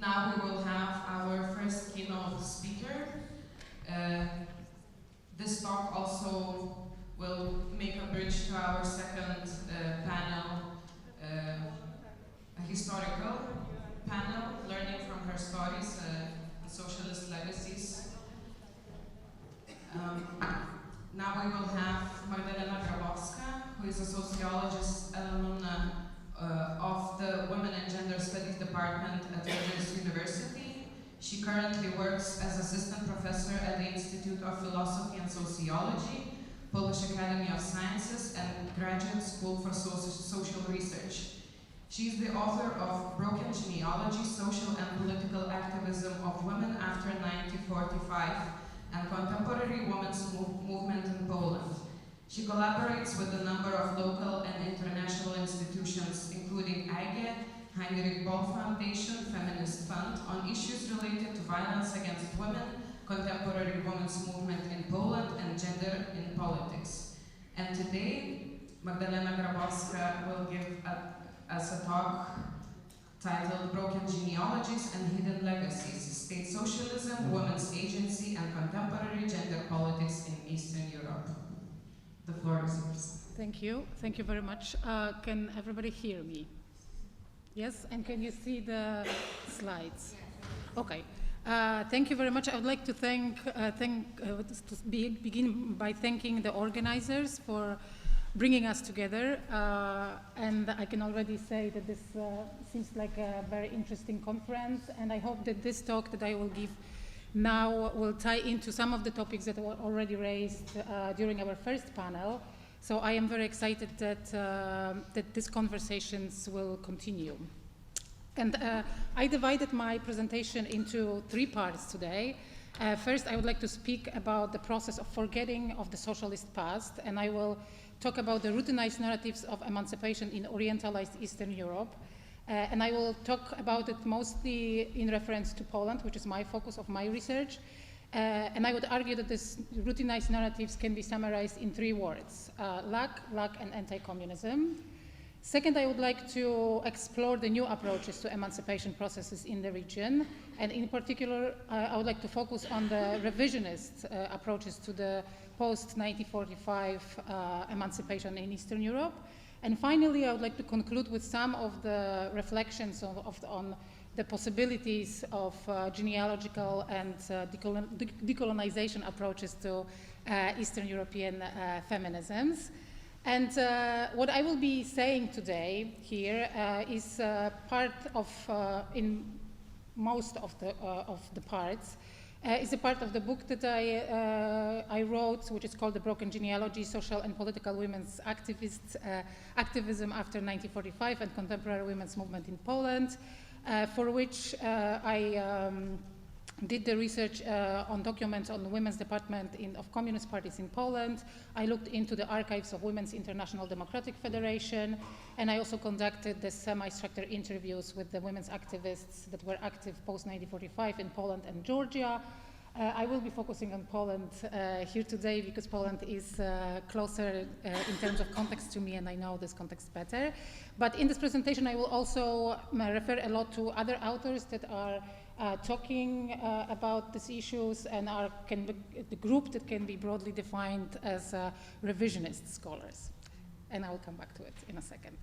Now we will have our first keynote speaker. This talk also will make a bridge to our second panel, a historical panel, learning from her stories, socialist legacies. Now we will have Magdalena Grabowska, who is a sociologist alumna of the Women and Gender Studies Department at Williams University. She currently works as assistant professor at the Institute of Philosophy and Sociology, Polish Academy of Sciences, and Graduate School for Social Research. She is the author of Broken Genealogies, Social and Political Activism of Women After 1945 and Contemporary Women's Movement in Poland. She collaborates with a number of local and international institutions, including EIGE, Heinrich Böll Foundation, Feminist Fund, on issues related to violence against women, contemporary women's movement in Poland, and gender in politics. And today, Magdalena Grabowska will give us a talk titled Broken Genealogies and Hidden Legacies, State Socialism, Women's Agency, and Contemporary Gender Politics in Eastern Europe. The floor is yours. Thank you. Thank you very much. Can everybody hear me? Yes? And can you see the slides? Okay. Thank you very much. I would like to begin by thanking the organizers for bringing us together. And I can already say that this seems like a very interesting conference. And I hope that this talk that I will give now will tie into some of the topics that were already raised during our first panel. So I am very excited that these conversations will continue. And I divided my presentation into 3 parts today. First, I would like to speak about the process of forgetting of the socialist past, and I will talk about the routinized narratives of emancipation in Orientalized Eastern Europe. And I will talk about it mostly in reference to Poland, which is my focus of my research. And I would argue that these routinized narratives can be summarized in 3 words: luck, and anti-communism. Second, I would like to explore the new approaches to emancipation processes in the region. And in particular, I would like to focus on the revisionist approaches to the post-1945 emancipation in Eastern Europe. And finally, I would like to conclude with some of the reflections on the possibilities of genealogical and decolonization approaches to Eastern European feminisms. And what I will be saying today here is part of, in most of the parts, is a part of the book that I wrote, which is called The Broken Genealogies, Social and Political Women's Activism After 1945 and Contemporary Women's Movement in Poland, for which I did the research on documents on the women's department of communist parties in Poland. I looked into the archives of Women's International Democratic Federation, and I also conducted the semi-structured interviews with the women's activists that were active post-1945 in Poland and Georgia. I will be focusing on Poland here today because Poland is closer in terms of context to me, and I know this context better. But in this presentation, I will also refer a lot to other authors that are talking about these issues and the group that can be broadly defined as revisionist scholars. And I will come back to it in a second.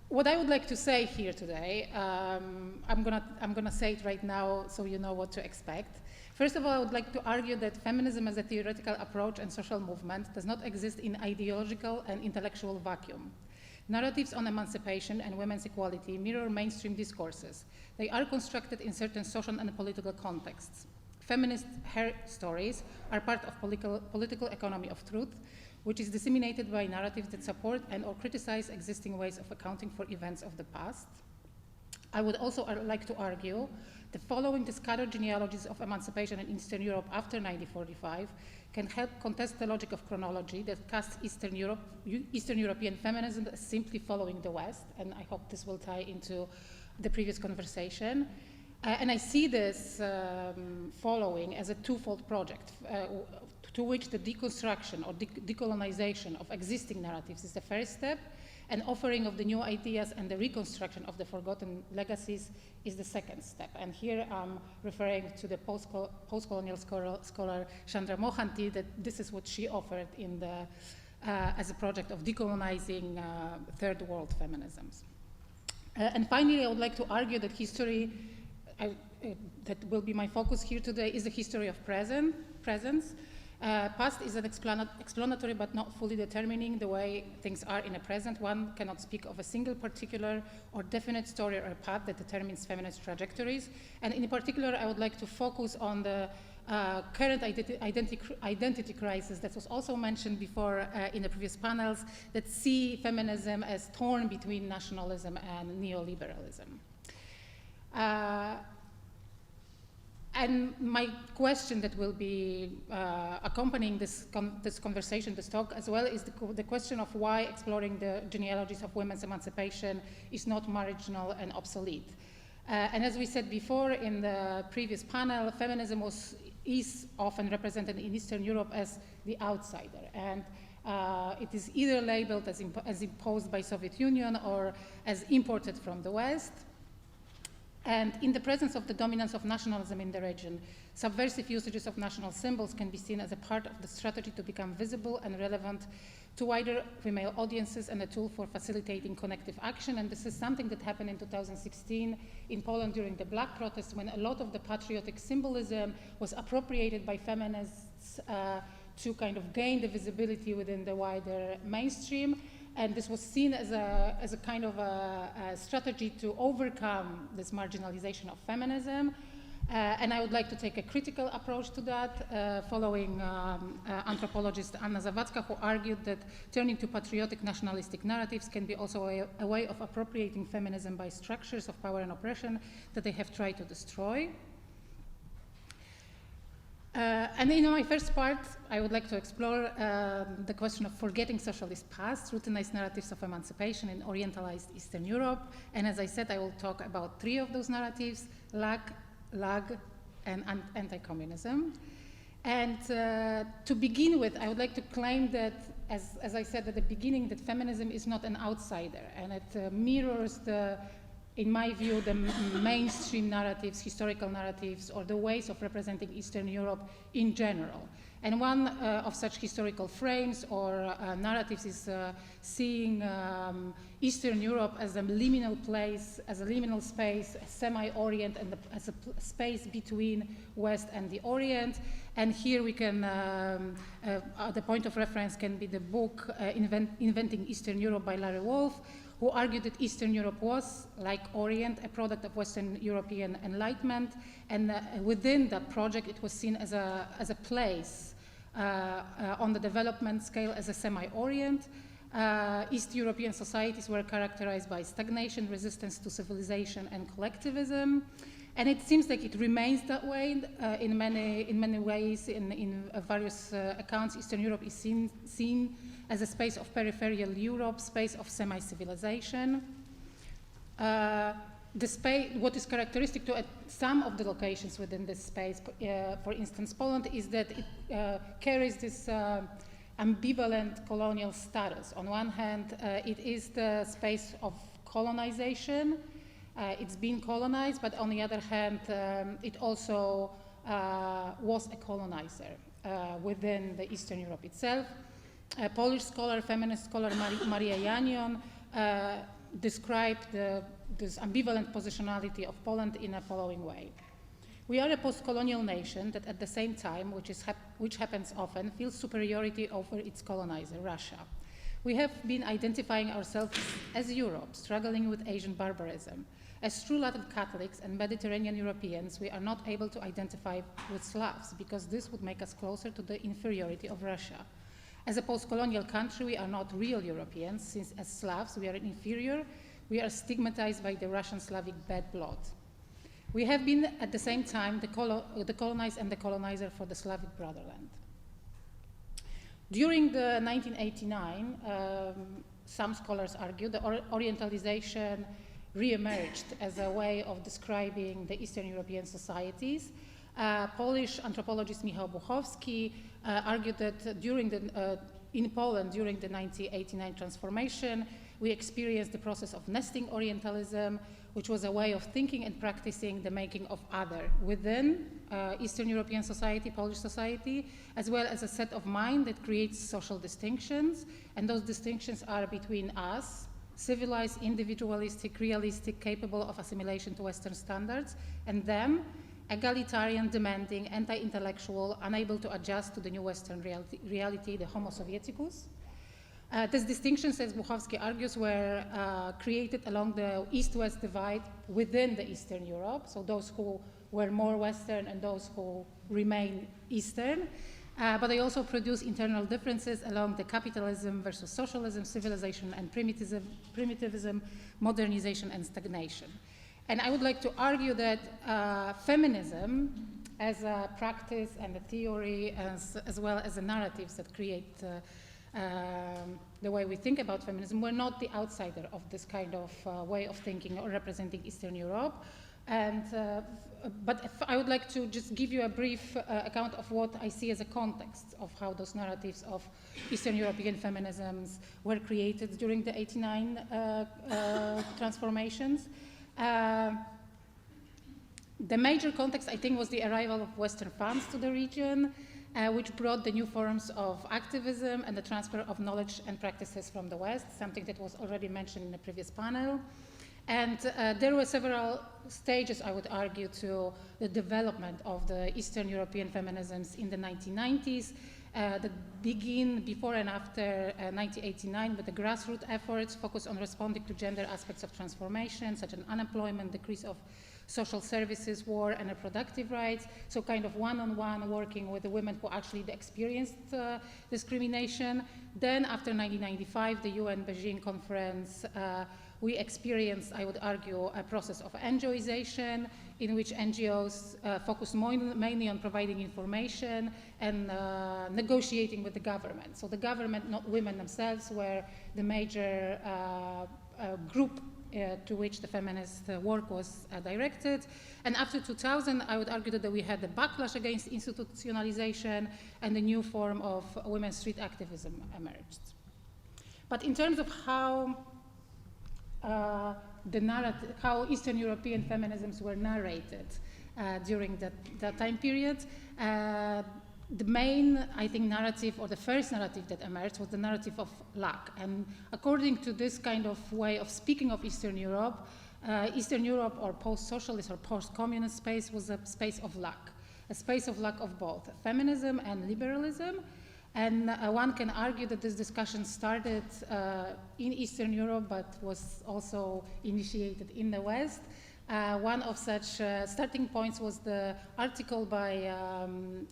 What I would like to say here today, I'm gonna say it right now so you know what to expect. First of all, I would like to argue that feminism as a theoretical approach and social movement does not exist in ideological and intellectual vacuum. Narratives on emancipation and women's equality mirror mainstream discourses. They are constructed in certain social and political contexts. Feminist her stories are part of political economy of truth, which is disseminated by narratives that support and or criticize existing ways of accounting for events of the past. I would also like to argue that following the scattered genealogies of emancipation in Eastern Europe after 1945 can help contest the logic of chronology that casts Eastern European feminism as simply following the West, and I hope this will tie into the previous conversation. And I see this following as a twofold project, to which the deconstruction or decolonization of existing narratives is the first step, and offering of the new ideas and the reconstruction of the forgotten legacies is the second step. And here I'm referring to the post-colonial scholar Chandra Mohanty, that this is what she offered in the, as a project of decolonizing third world feminisms. And finally, I would like to argue that history, that will be my focus here today, is the history of presence. Past is an explanatory but not fully determining the way things are in the present. One cannot speak of a single particular or definite story or path that determines feminist trajectories. And in particular, I would like to focus on the current identity crisis that was also mentioned before in the previous panels, that see feminism as torn between nationalism and neoliberalism. And my question that will be accompanying this conversation, this talk as well, is the question of why exploring the genealogies of women's emancipation is not marginal and obsolete. And as we said before in the previous panel, feminism is often represented in Eastern Europe as the outsider, and it is either labeled as imposed by Soviet Union or as imported from the West. And in the presence of the dominance of nationalism in the region, subversive usages of national symbols can be seen as a part of the strategy to become visible and relevant to wider female audiences and a tool for facilitating connective action. And this is something that happened in 2016 in Poland during the Black protests, when a lot of the patriotic symbolism was appropriated by feminists to kind of gain the visibility within the wider mainstream. And this was seen as a kind of a strategy to overcome this marginalization of feminism. And I would like to take a critical approach to that, following anthropologist Anna Zawadzka, who argued that turning to patriotic nationalistic narratives can be also a way of appropriating feminism by structures of power and oppression that they have tried to destroy. And in my first part, I would like to explore the question of forgetting socialist past, routinized narratives of emancipation in Orientalized Eastern Europe. And as I said, I will talk about three of those narratives: lag, and anti-communism. And to begin with, I would like to claim that, as I said at the beginning, that feminism is not an outsider, and it mirrors in my view, the mainstream narratives, historical narratives, or the ways of representing Eastern Europe in general. And one of such historical frames or narratives is seeing Eastern Europe as a liminal place, as a liminal space, a semi-Orient, and as a space between West and the Orient. And here we can, the point of reference can be the book Inventing Eastern Europe by Larry Wolff, who argued that Eastern Europe was, like Orient, a product of Western European Enlightenment, and within that project it was seen as a place on the development scale as a semi-Orient. East European societies were characterized by stagnation, resistance to civilization, and collectivism. And it seems like it remains that way in many ways. In various accounts, Eastern Europe is seen as a space of peripheral Europe, space of semi-civilization. What is characteristic to some of the locations within this space, for instance, Poland, is that it carries this ambivalent colonial status. On one hand, it is the space of colonization. It's been colonized, but on the other hand, it also was a colonizer within the Eastern Europe itself. A Polish scholar, feminist scholar Maria Janion described this ambivalent positionality of Poland in a following way. We are a post-colonial nation that at the same time, which happens often, feels superiority over its colonizer, Russia. We have been identifying ourselves as Europe, struggling with Asian barbarism. As true Latin Catholics and Mediterranean Europeans, we are not able to identify with Slavs because this would make us closer to the inferiority of Russia. As a post-colonial country, we are not real Europeans, since as Slavs we are inferior. We are stigmatized by the Russian Slavic bad blood. We have been at the same time the colonized and the colonizer for the Slavic brotherland. During the 1989, some scholars argue the Orientalization re-emerged as a way of describing the Eastern European societies. Polish anthropologist Michał Buchowski argued that in Poland, during the 1989 transformation, we experienced the process of nesting Orientalism, which was a way of thinking and practicing the making of other within Eastern European society, Polish society, as well as a set of mind that creates social distinctions. And those distinctions are between us, civilized, individualistic, realistic, capable of assimilation to Western standards, and them, egalitarian, demanding, anti-intellectual, unable to adjust to the new Western reality, the Homo Sovieticus. These distinctions, as Buchowski argues, were created along the East-West divide within the Eastern Europe, so those who were more Western and those who remain Eastern. But they also produce internal differences along the capitalism versus socialism, civilization and primitivism, modernization and stagnation. And I would like to argue that feminism as a practice and a theory, as well as the narratives that create the way we think about feminism, we're not the outsider of this kind of way of thinking or representing Eastern Europe. And, but I would like to just give you a brief account of what I see as a context of how those narratives of Eastern European feminisms were created during the '89 transformations. The major context, I think, was the arrival of Western funds to the region, which brought the new forms of activism and the transfer of knowledge and practices from the West, something that was already mentioned in the previous panel. And there were several stages, I would argue, to the development of the Eastern European feminisms in the 1990s, that begin before and after 1989 with the grassroots efforts focused on responding to gender aspects of transformation, such as unemployment, decrease of social services, war, and reproductive rights. So kind of one-on-one working with the women who actually experienced discrimination. Then after 1995, the UN Beijing conference, we experienced, I would argue, a process of NGOization in which NGOs focused mainly on providing information and negotiating with the government. So the government, not women themselves, were the major group to which the feminist work was directed. And after 2000, I would argue that we had a backlash against institutionalization and a new form of women's street activism emerged. But in terms of how how Eastern European feminisms were narrated during that time period, the main, I think, narrative, or the first narrative that emerged, was the narrative of lack. And according to this kind of way of speaking of Eastern Europe or post-socialist or post-communist space was a space of lack of both feminism and liberalism. And one can argue that this discussion started in Eastern Europe, but was also initiated in the West. One of such starting points was the article by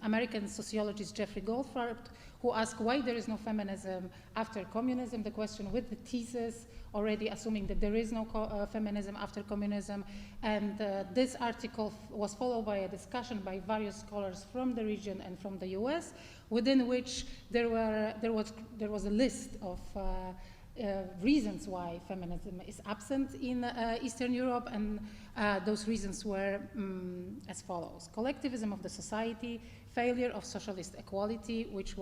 American sociologist Jeffrey Goldfarb, who asked why there is no feminism after communism, the question with the thesis already assuming that there is no feminism after communism. And this article was followed by a discussion by various scholars from the region and from the US, within which there was a list of reasons why feminism is absent in Eastern Europe, and those reasons were as follows: collectivism of the society, failure of socialist equality, which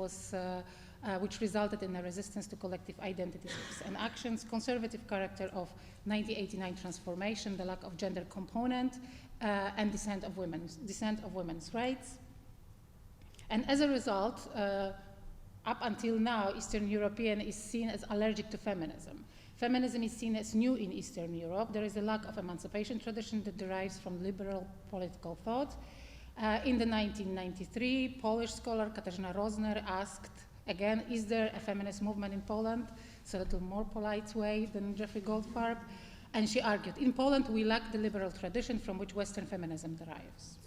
resulted in a resistance to collective identities and actions, conservative character of 1989 transformation, the lack of gender component, and dissent of women's rights. And as a result, up until now, Eastern European is seen as allergic to feminism. Feminism is seen as new in Eastern Europe. There is a lack of emancipation tradition that derives from liberal political thought. In the 1993, Polish scholar Katarzyna Rosner asked, again, is there a feminist movement in Poland? It's a little more polite way than Jeffrey Goldfarb. And she argued, in Poland, we lack the liberal tradition from which Western feminism derives.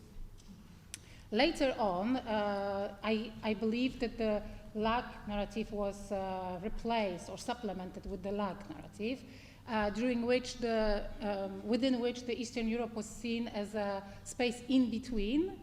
Later on, I believe that the lack narrative was replaced or supplemented with the lack narrative, within which the Eastern Europe was seen as a space in between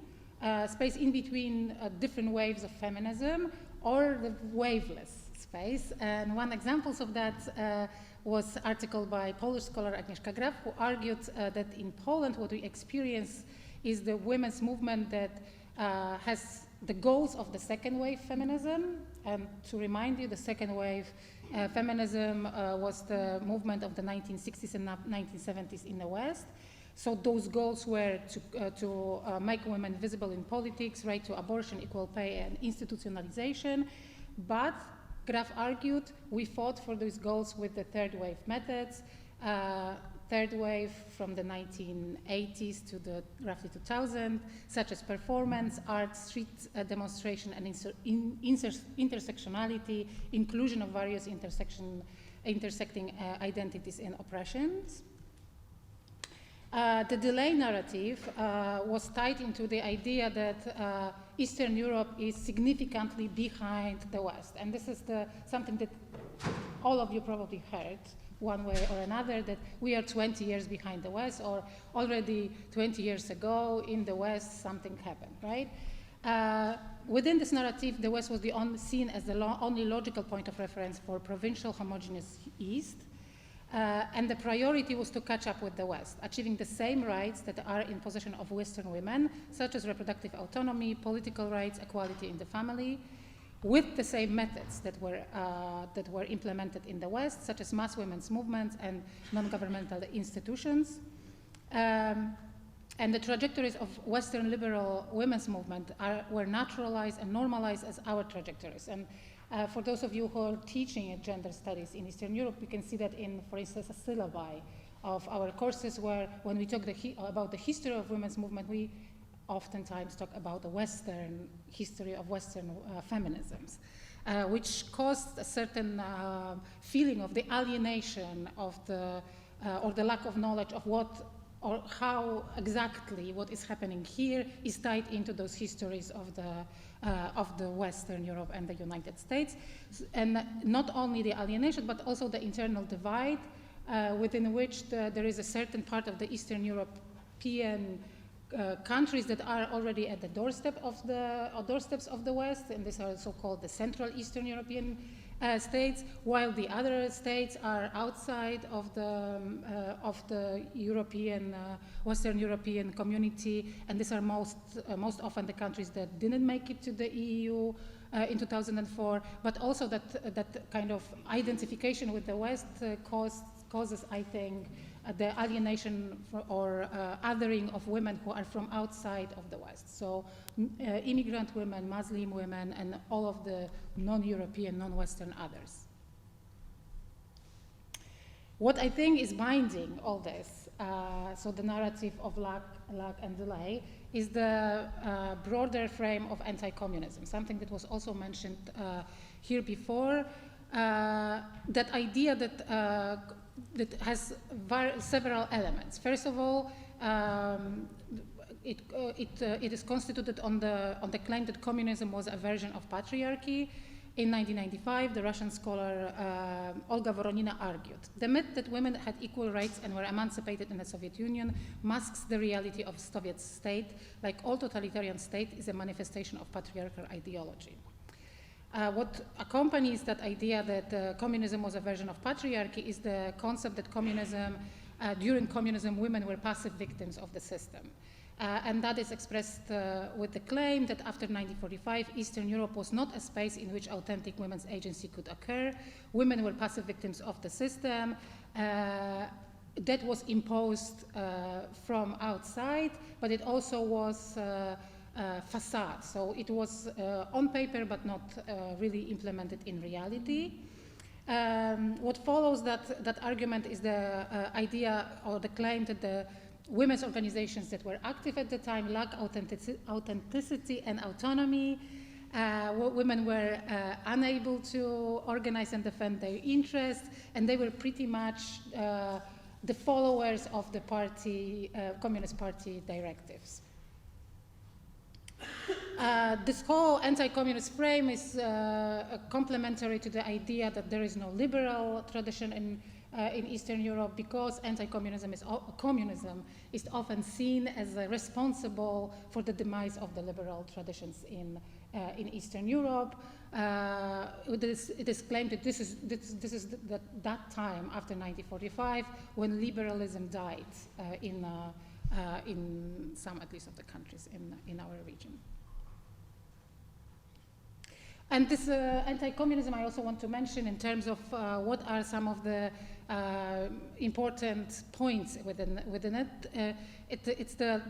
different waves of feminism, or the waveless space. And one example of that was an article by Polish scholar Agnieszka Graf, who argued that in Poland what we experience is the women's movement that has the goals of the second wave feminism. And to remind you, the second wave feminism was the movement of the 1960s and 1970s in the West. So those goals were to make women visible in politics, right to abortion, equal pay, and institutionalization. But Graf argued we fought for these goals with the third wave methods. Third wave from the 1980s to the roughly 2000, such as performance, art, street demonstration, and intersectionality, inclusion of various intersecting identities and oppressions. The delay narrative was tied into the idea that Eastern Europe is significantly behind the West. And this is something that all of you probably heard one way or another, that we are 20 years behind the West, or already 20 years ago in the West something happened, right? Within this narrative, the West was seen as the only logical point of reference for provincial homogeneous East. And the priority was to catch up with the West, achieving the same rights that are in possession of Western women, such as reproductive autonomy, political rights, equality in the family, with the same methods that were implemented in the West, such as mass women's movements and non-governmental institutions. And the trajectories of Western liberal women's movement were naturalized and normalized as our trajectories. And for those of you who are teaching gender studies in Eastern Europe, we can see that in, for instance, a syllabi of our courses, where when we talk about the history of women's movement, we oftentimes talk about the Western history of Western feminisms, which caused a certain feeling of the alienation of or the lack of knowledge of what or how exactly what is happening here is tied into those histories of the Western Europe and the United States. And not only the alienation, but also the internal divide within which there is a certain part of the Eastern European countries that are already at the doorsteps of the West, and these are so-called the Central Eastern European states, while the other states are outside of the European, Western European community, and these are most often the countries that didn't make it to the EU in 2004, but also that kind of identification with the West causes, I think, the alienation or othering of women who are from outside of the West. So immigrant women, Muslim women, and all of the non-European, non-Western others. What I think is binding all this, so the narrative of lack and delay, is the broader frame of anti-communism, something that was also mentioned here before. That idea that has several elements. First of all, it is constituted on the claim that communism was a version of patriarchy. In 1995, the Russian scholar Olga Voronina argued, the myth that women had equal rights and were emancipated in the Soviet Union masks the reality of Soviet state. Like all totalitarian state, is a manifestation of patriarchal ideology. What accompanies that idea that communism was a version of patriarchy is the concept that during communism, women were passive victims of the system. And that is expressed with the claim that after 1945, Eastern Europe was not a space in which authentic women's agency could occur. Women were passive victims of the system that was imposed from outside, but it also was facade. So it was on paper, but not really implemented in reality. What follows that argument is the idea or the claim that the women's organizations that were active at the time lacked authenticity and autonomy. Women were unable to organize and defend their interests, and they were pretty much the followers of the Communist Party directives. This whole anti-communist frame is complementary to the idea that there is no liberal tradition in Eastern Europe, because anti-communism communism is often seen as responsible for the demise of the liberal traditions in Eastern Europe. It is claimed that this is that time after 1945 when liberalism died in some, at least, of the countries in our region. And this anti-communism I also want to mention in terms of what are some of the important points within it. It's the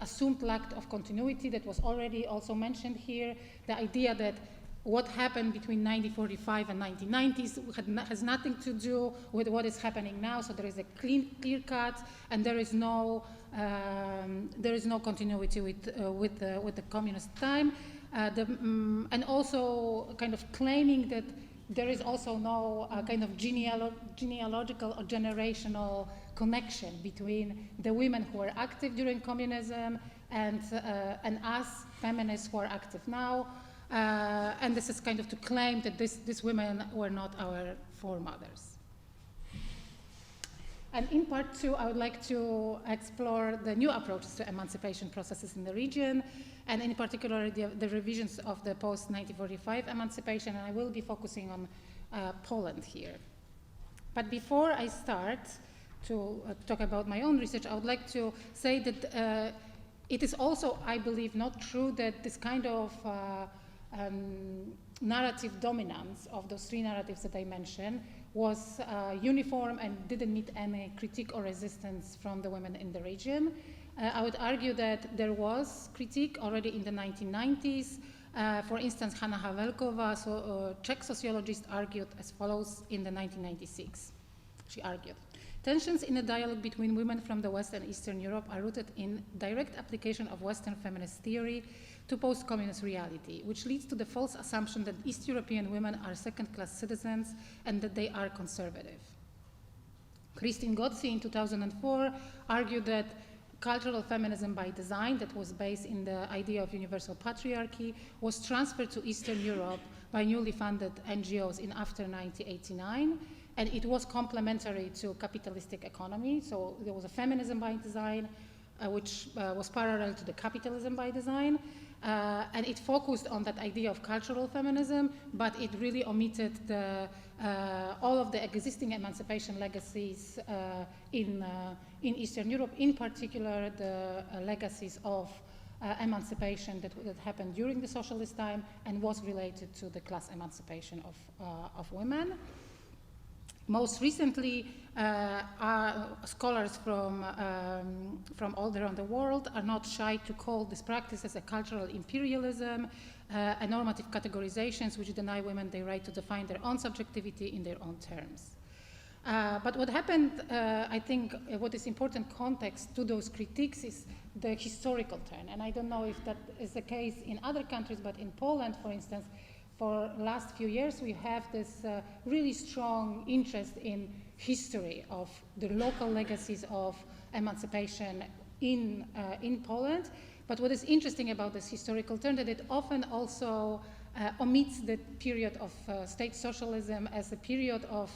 assumed lack of continuity that was already also mentioned here, the idea that what happened between 1945 and 1990s has nothing to do with what is happening now. So there is a clear cut, and there is no continuity with the communist time, and also kind of claiming that there is also no kind of genealogical or generational connection between the women who were active during communism and us feminists who are active now. And this is kind of to claim that these women were not our foremothers. And in part two, I would like to explore the new approaches to emancipation processes in the region, and in particular the revisions of the post-1945 emancipation, and I will be focusing on Poland here. But before I start to talk about my own research, I would like to say that it is also, I believe, not true that this kind of narrative dominance of those three narratives that I mentioned was uniform and didn't meet any critique or resistance from the women in the region. I would argue that there was critique already in the 1990s. For instance, Hanna Havelkova, Czech sociologist, argued as follows in the 1996. She argued, tensions in the dialogue between women from the West and Eastern Europe are rooted in direct application of Western feminist theory to post-communist reality, which leads to the false assumption that East European women are second-class citizens and that they are conservative. Christine Gozzi in 2004 argued that cultural feminism by design, that was based in the idea of universal patriarchy, was transferred to Eastern Europe by newly funded NGOs in after 1989, and it was complementary to capitalistic economy. So there was a feminism by design, which was parallel to the capitalism by design, and it focused on that idea of cultural feminism, but it really omitted all of the existing emancipation legacies in Eastern Europe, in particular the legacies of emancipation that happened during the socialist time and was related to the class emancipation of women. Most recently, scholars from all around the world are not shy to call this practice as a cultural imperialism, a normative categorizations which deny women their right to define their own subjectivity in their own terms. But what happened, I think, what is important context to those critiques is the historical turn. And I don't know if that is the case in other countries, but in Poland, for instance, for the last few years, we have this really strong interest in history of the local legacies of emancipation in Poland. But what is interesting about this historical turn that it often also omits the period of state socialism as a period of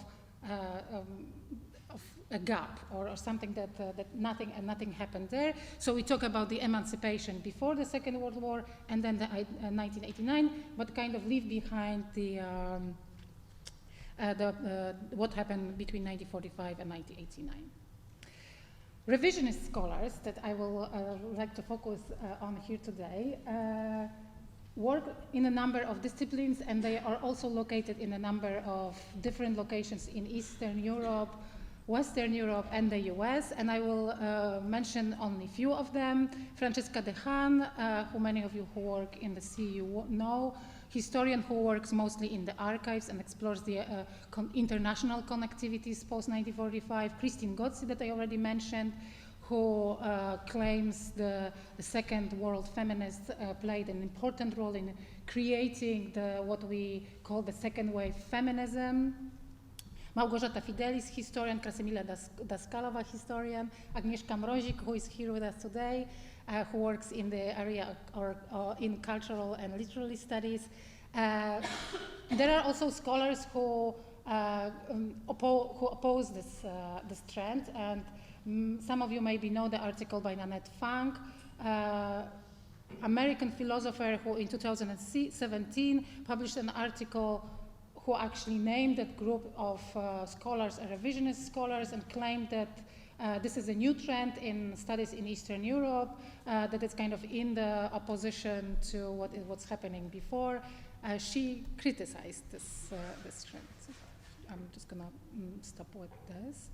a gap or something that nothing happened there. So we talk about the emancipation before the Second World War and then the 1989, but kind of leave behind the what happened between 1945 and 1989. Revisionist scholars that I will like to focus on here today work in a number of disciplines, and they are also located in a number of different locations in Eastern Europe, Western Europe, and the US, and I will mention only a few of them. Francesca De Haan, who many of you who work in the CEU know, historian who works mostly in the archives and explores the international connectivities post-1945. Christine Gozzi, that I already mentioned, who claims the Second World feminists played an important role in creating what we call the second wave feminism. Małgorzata Fidelis, historian, Krasimila Daskalova, historian, Agnieszka Mrozik, who is here with us today, who works in the area or in cultural and literary studies. There are also scholars who oppose this trend, and some of you maybe know the article by Nanette Funk, American philosopher who in 2017 published an article who actually named that group of scholars revisionist scholars and claimed that this is a new trend in studies in Eastern Europe, that it's kind of in the opposition to what's happening before. she criticized this trend. So I'm just going to stop with this.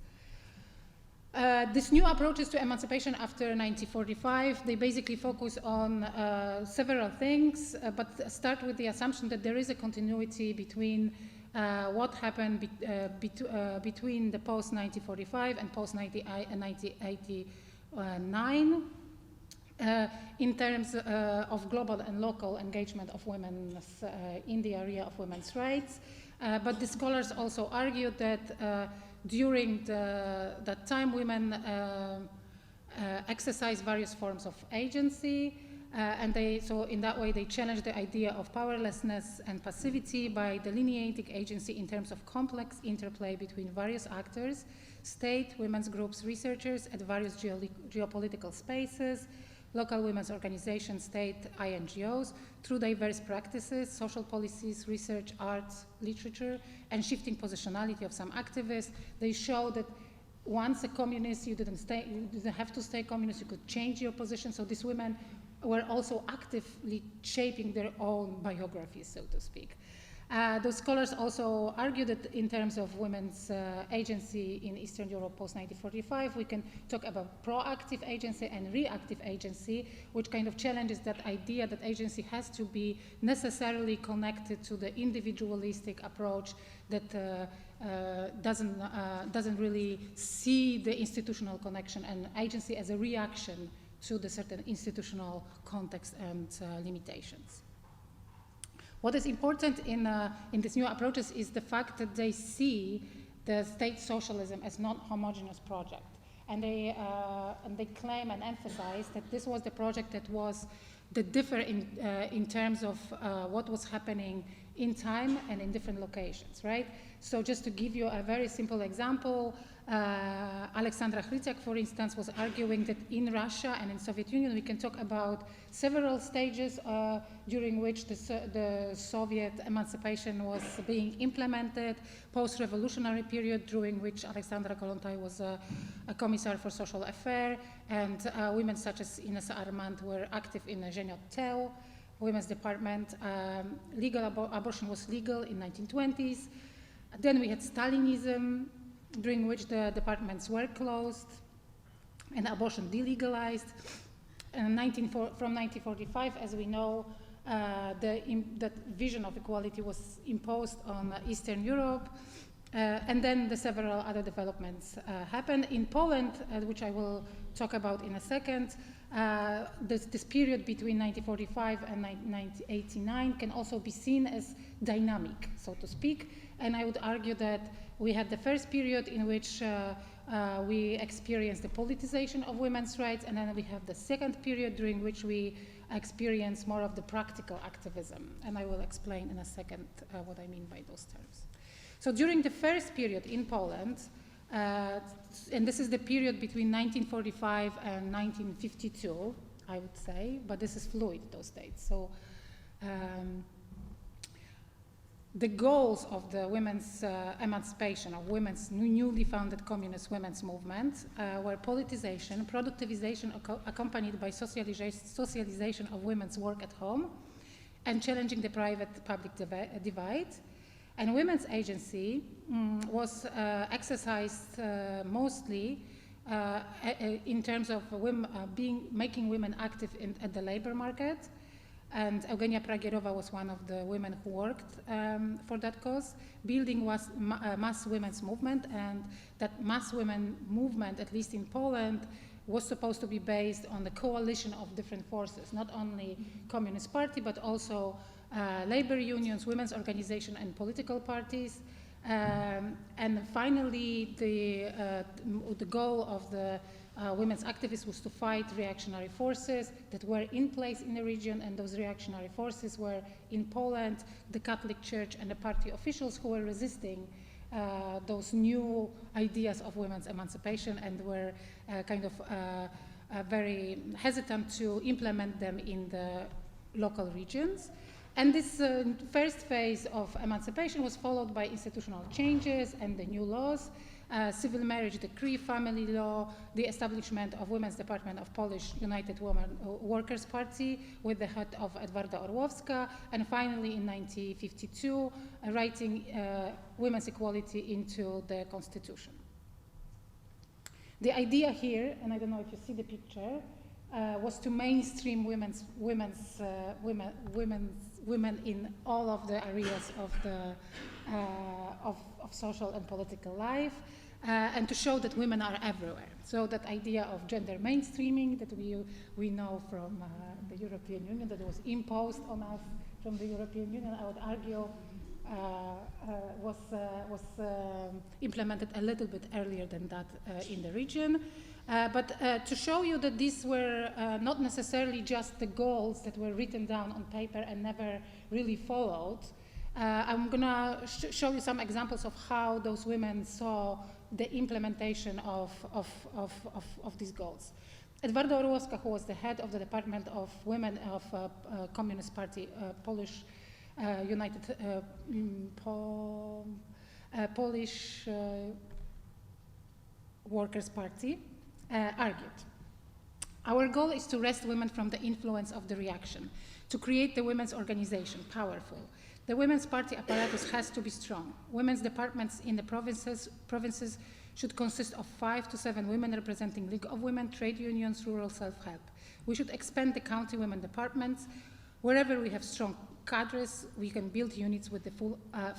These new approaches to emancipation after 1945, they basically focus on several things, but start with the assumption that there is a continuity between what happened between the post-1945 and post-1989 in terms of global and local engagement of women in the area of women's rights. But the scholars also argue that during that time, women exercise various forms of agency, and so in that way they challenge the idea of powerlessness and passivity by delineating agency in terms of complex interplay between various actors, state, women's groups, researchers at various geopolitical spaces, local women's organizations, state, NGOs, through diverse practices, social policies, research, arts, literature, and shifting positionality of some activists. They show that once a communist, you didn't have to stay communist, you could change your position. So these women were also actively shaping their own biographies, so to speak. Those scholars also argue that in terms of women's agency in Eastern Europe post-1945, we can talk about proactive agency and reactive agency, which kind of challenges that idea that agency has to be necessarily connected to the individualistic approach that doesn't really see the institutional connection and agency as a reaction to the certain institutional context and limitations. What is important in these new approaches is the fact that they see the state socialism as non-homogeneous project, and they claim and emphasize that this was the project that differ in terms of what was happening in time and in different locations, right? So just to give you a very simple example, Alexandra Hryciak, for instance, was arguing that in Russia and in Soviet Union we can talk about several stages during which the Soviet emancipation was being implemented, post-revolutionary period during which Alexandra Kolontai was a commissar for social affairs, and women such as Ines Armand were active in the Genealogies, women's department. Abortion was legal in 1920s. Then we had Stalinism, during which the departments were closed and abortion delegalized. And from 1945, as we know, that vision of equality was imposed on Eastern Europe, and then the several other developments happened. In Poland, which I will talk about in a second, this period between 1945 and 1989 can also be seen as dynamic, so to speak. And I would argue that we had the first period in which we experienced the politicization of women's rights, and then we have the second period during which we experience more of the practical activism. And I will explain in a second what I mean by those terms. So during the first period in Poland, and this is the period between 1945 and 1952, I would say, but this is fluid, those dates. So the goals of the women's emancipation, of women's newly founded communist women's movement were politicization, productivization accompanied by socialization of women's work at home, and challenging the private-public divide. And women's agency was exercised mostly in terms of making women active at the labor market. And Eugenia Pragierova was one of the women who worked for that cause. Building was mass women's movement, and that mass women movement, at least in Poland, was supposed to be based on the coalition of different forces, not only Communist Party, but also labor unions, women's organizations, and political parties. And finally, the goal of the women's activists was to fight reactionary forces that were in place in the region, and those reactionary forces were in Poland, the Catholic Church and the party officials who were resisting those new ideas of women's emancipation and were kind of very hesitant to implement them in the local regions. And this first phase of emancipation was followed by institutional changes and the new laws. civil marriage decree, family law, the establishment of Women's Department of Polish United Women Workers' Party with the head of Edwarda Orłowska, and finally in 1952, writing women's equality into the constitution. The idea here, and I don't know if you see the picture, was to mainstream women in all of the areas of the of social and political life, and to show that women are everywhere. So that idea of gender mainstreaming that we know from the European Union, that was imposed on us from the European Union, I would argue was implemented a little bit earlier than that in the region. But to show you that these were not necessarily just the goals that were written down on paper and never really followed, I'm going to show you some examples of how those women saw the implementation of these goals. Edwarda Orłowska, who was the head of the Department of Women of Communist Party, Polish United Polish Workers' Party, argued, our goal is to wrest women from the influence of the reaction, to create the women's organization, powerful. The women's party apparatus has to be strong. Women's departments in the provinces should consist of 5 to 7 women representing League of Women, trade unions, rural self-help. We should expand the county women departments. Wherever we have strong cadres, we can build units with the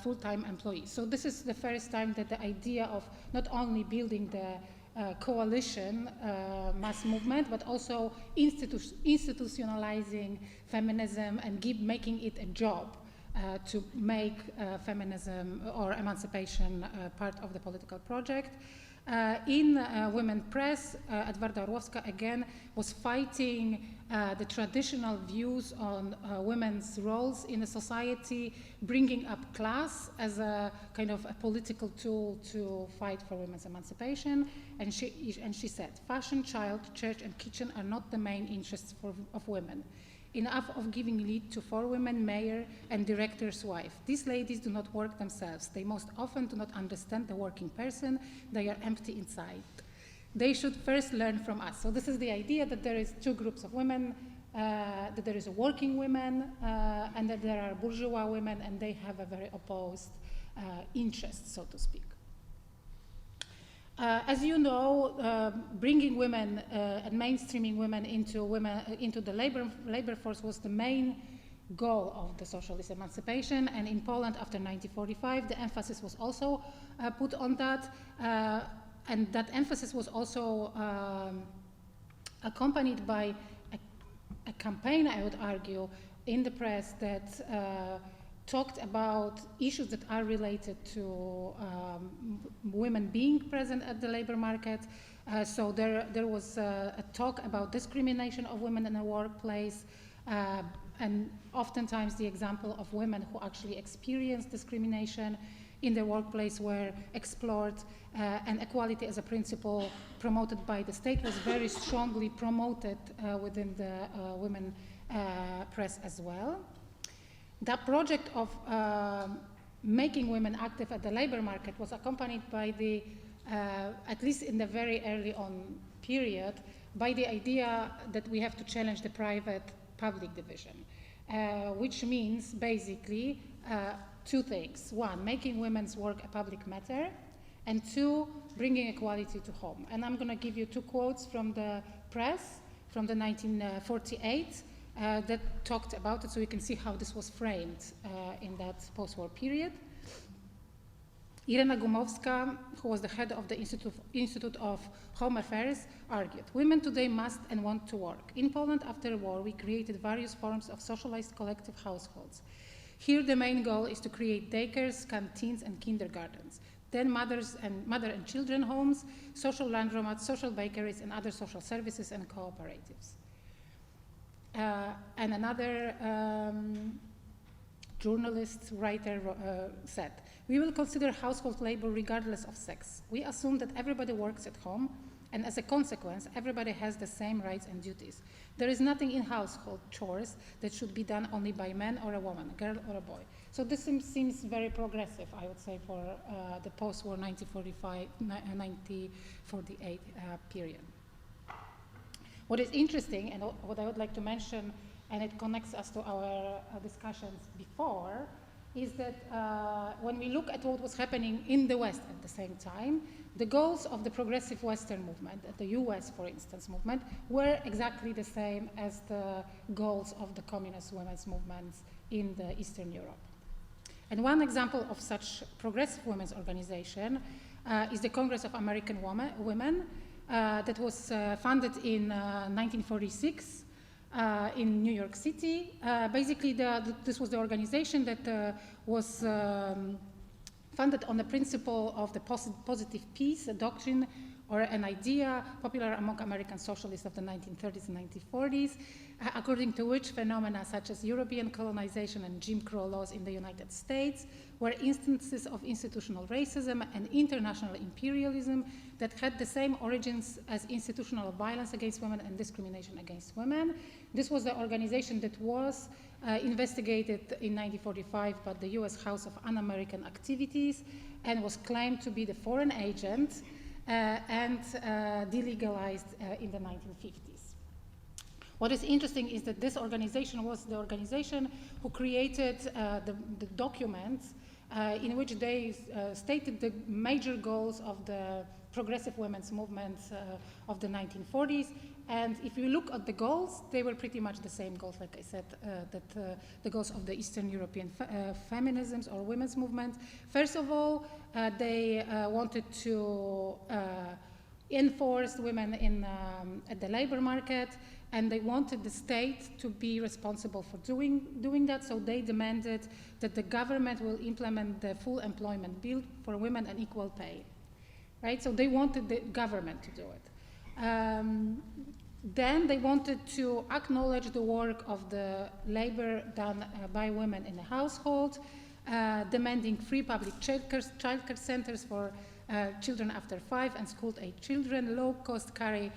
full-time employees. So this is the first time that the idea of not only building the coalition mass movement, but also institutionalizing feminism and making it a job to make feminism or emancipation part of the political project. In women press, Edwarda Orłowska again was fighting the traditional views on women's roles in the society, bringing up class as a kind of a political tool to fight for women's emancipation. And she said, fashion, child, church, and kitchen are not the main interests of women. Enough of giving lead to 4 women, mayor and director's wife. These ladies do not work themselves. They most often do not understand the working person. They are empty inside. They should first learn from us. So this is the idea that there is 2 groups of women, that there is a working women and that there are bourgeois women, and they have a very opposed interests, so to speak. As you know, bringing women and mainstreaming women into the labor force was the main goal of the socialist emancipation. And in Poland, after 1945, the emphasis was also put on that, and that emphasis was also accompanied by a campaign, I would argue, in the press that talked about issues that are related to women being present at the labor market. So there was a talk about discrimination of women in the workplace, and oftentimes the example of women who actually experienced discrimination in the workplace were explored, and equality as a principle promoted by the state was very strongly promoted within the women press as well. That project of making women active at the labor market was accompanied by the, at least in the very early on period, by the idea that we have to challenge the private-public division, which means basically 2 things. 1, making women's work a public matter, and 2, bringing equality to home. And I'm going to give you 2 quotes from the press from the 1948 that talked about it, so you can see how this was framed in that post-war period. Irena Gumowska, who was the head of the Institute of Home Affairs, argued, women today must and want to work. In Poland after the war, we created various forms of socialized collective households. Here the main goal is to create daycares, canteens, and kindergartens. Then mother and children homes, social laundromats, social bakeries, and other social services and cooperatives. And another journalist, writer said, we will consider household labor regardless of sex. We assume that everybody works at home And as a consequence, everybody has the same rights and duties. There is nothing in household chores that should be done only by men or a woman, a girl or a boy. So this seems very progressive, I would say, for the post-war 1948 period. What is interesting, and what I would like to mention, and it connects us to our discussions before, is that when we look at what was happening in the West at the same time, the goals of the progressive Western movement, the US, for instance, movement, were exactly the same as the goals of the communist women's movements in the Eastern Europe. And one example of such progressive women's organization is the Congress of American Women that was founded in 1946 in New York City. Basically, this was the organization that was funded on the principle of the positive peace, a doctrine or an idea popular among American socialists of the 1930s and 1940s, according to which phenomena such as European colonization and Jim Crow laws in the United States were instances of institutional racism and international imperialism that had the same origins as institutional violence against women and discrimination against women. This was the organization that was investigated in 1945 by the US House of Un-American Activities and was claimed to be the foreign agent and delegalized in the 1950s. What is interesting is that this organization was the organization who created the documents in which they stated the major goals of the progressive women's movement of the 1940s. And if you look at the goals, they were pretty much the same goals, like I said, the goals of the Eastern European feminisms or women's movement. First of all, they wanted to enforce women at the labor market, and they wanted the state to be responsible for doing that, so they demanded that the government will implement the full employment bill for women and equal pay, right? So they wanted the government to do it. Then they wanted to acknowledge the work of the labor done by women in the household, demanding free public childcare centers for children after 5 and school-age children, low-cost carry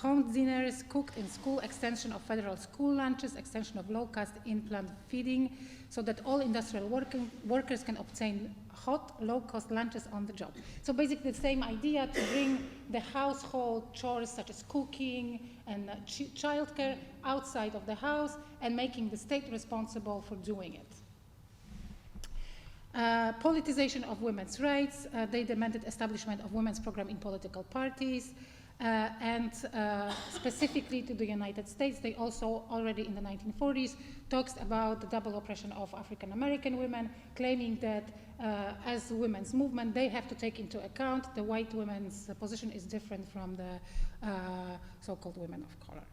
home dinners, cooked in school, extension of federal school lunches, extension of low-cost in-plant feeding, so that all industrial workers can obtain hot, low-cost lunches on the job. So basically the same idea, to bring the household chores such as cooking and childcare outside of the house and making the state responsible for doing it. Politicization of women's rights. They demanded establishment of women's program in political parties. And specifically to the United States, they also already in the 1940s talks about the double oppression of African American women, claiming that as women's movement, they have to take into account the white women's position is different from the so-called women of color.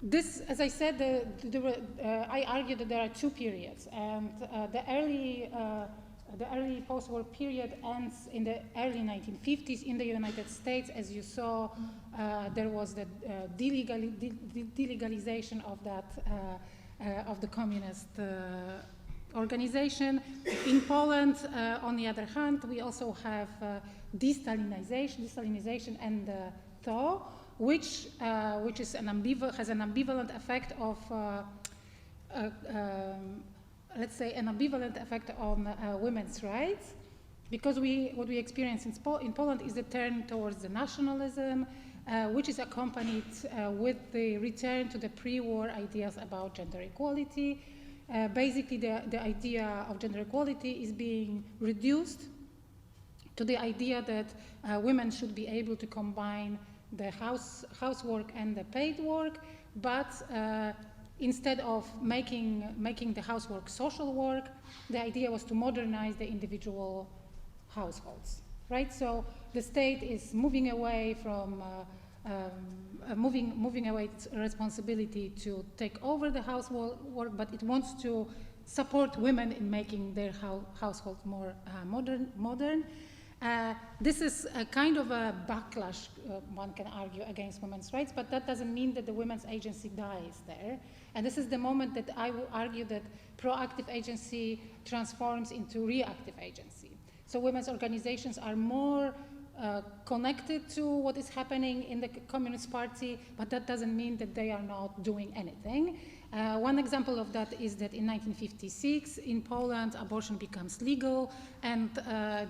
This, as I said, I argue that there are two periods, and the early post-war period ends in the early 1950s in the United States. As you saw, there was the delegalization of that of the communist organization. In Poland, on the other hand, we also have de-Stalinization and thaw, which is has an ambivalent effect of let's say, an ambivalent effect on women's rights, because what we experience in Poland is the turn towards the nationalism, which is accompanied with the return to the pre-war ideas about gender equality. Basically, the idea of gender equality is being reduced to the idea that women should be able to combine the housework and the paid work, but instead of making the housework social work, the idea was to modernize the individual households, right? So the state is moving away from moving away its responsibility to take over the housework, but it wants to support women in making their household more modern. This is a kind of a backlash, one can argue, against women's rights, but that doesn't mean that the women's agency dies there. And this is the moment that I will argue that proactive agency transforms into reactive agency. So women's organizations are more connected to what is happening in the Communist Party, but that doesn't mean that they are not doing anything. One example of that is that in 1956 in Poland abortion becomes legal, and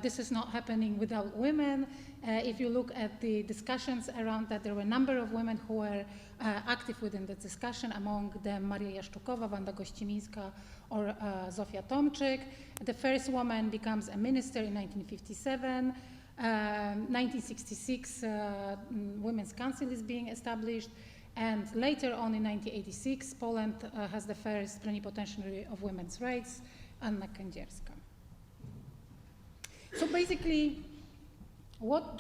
this is not happening without women. If you look at the discussions around that, there were a number of women who were active within the discussion, among them Maria Jaszczukowa, Wanda Gościmińska, or Zofia Tomczyk. The first woman becomes a minister in 1957. 1966, Women's Council is being established. And later on in 1986, Poland has the first plenipotentiary of women's rights, Anna Kędzierska. So basically, what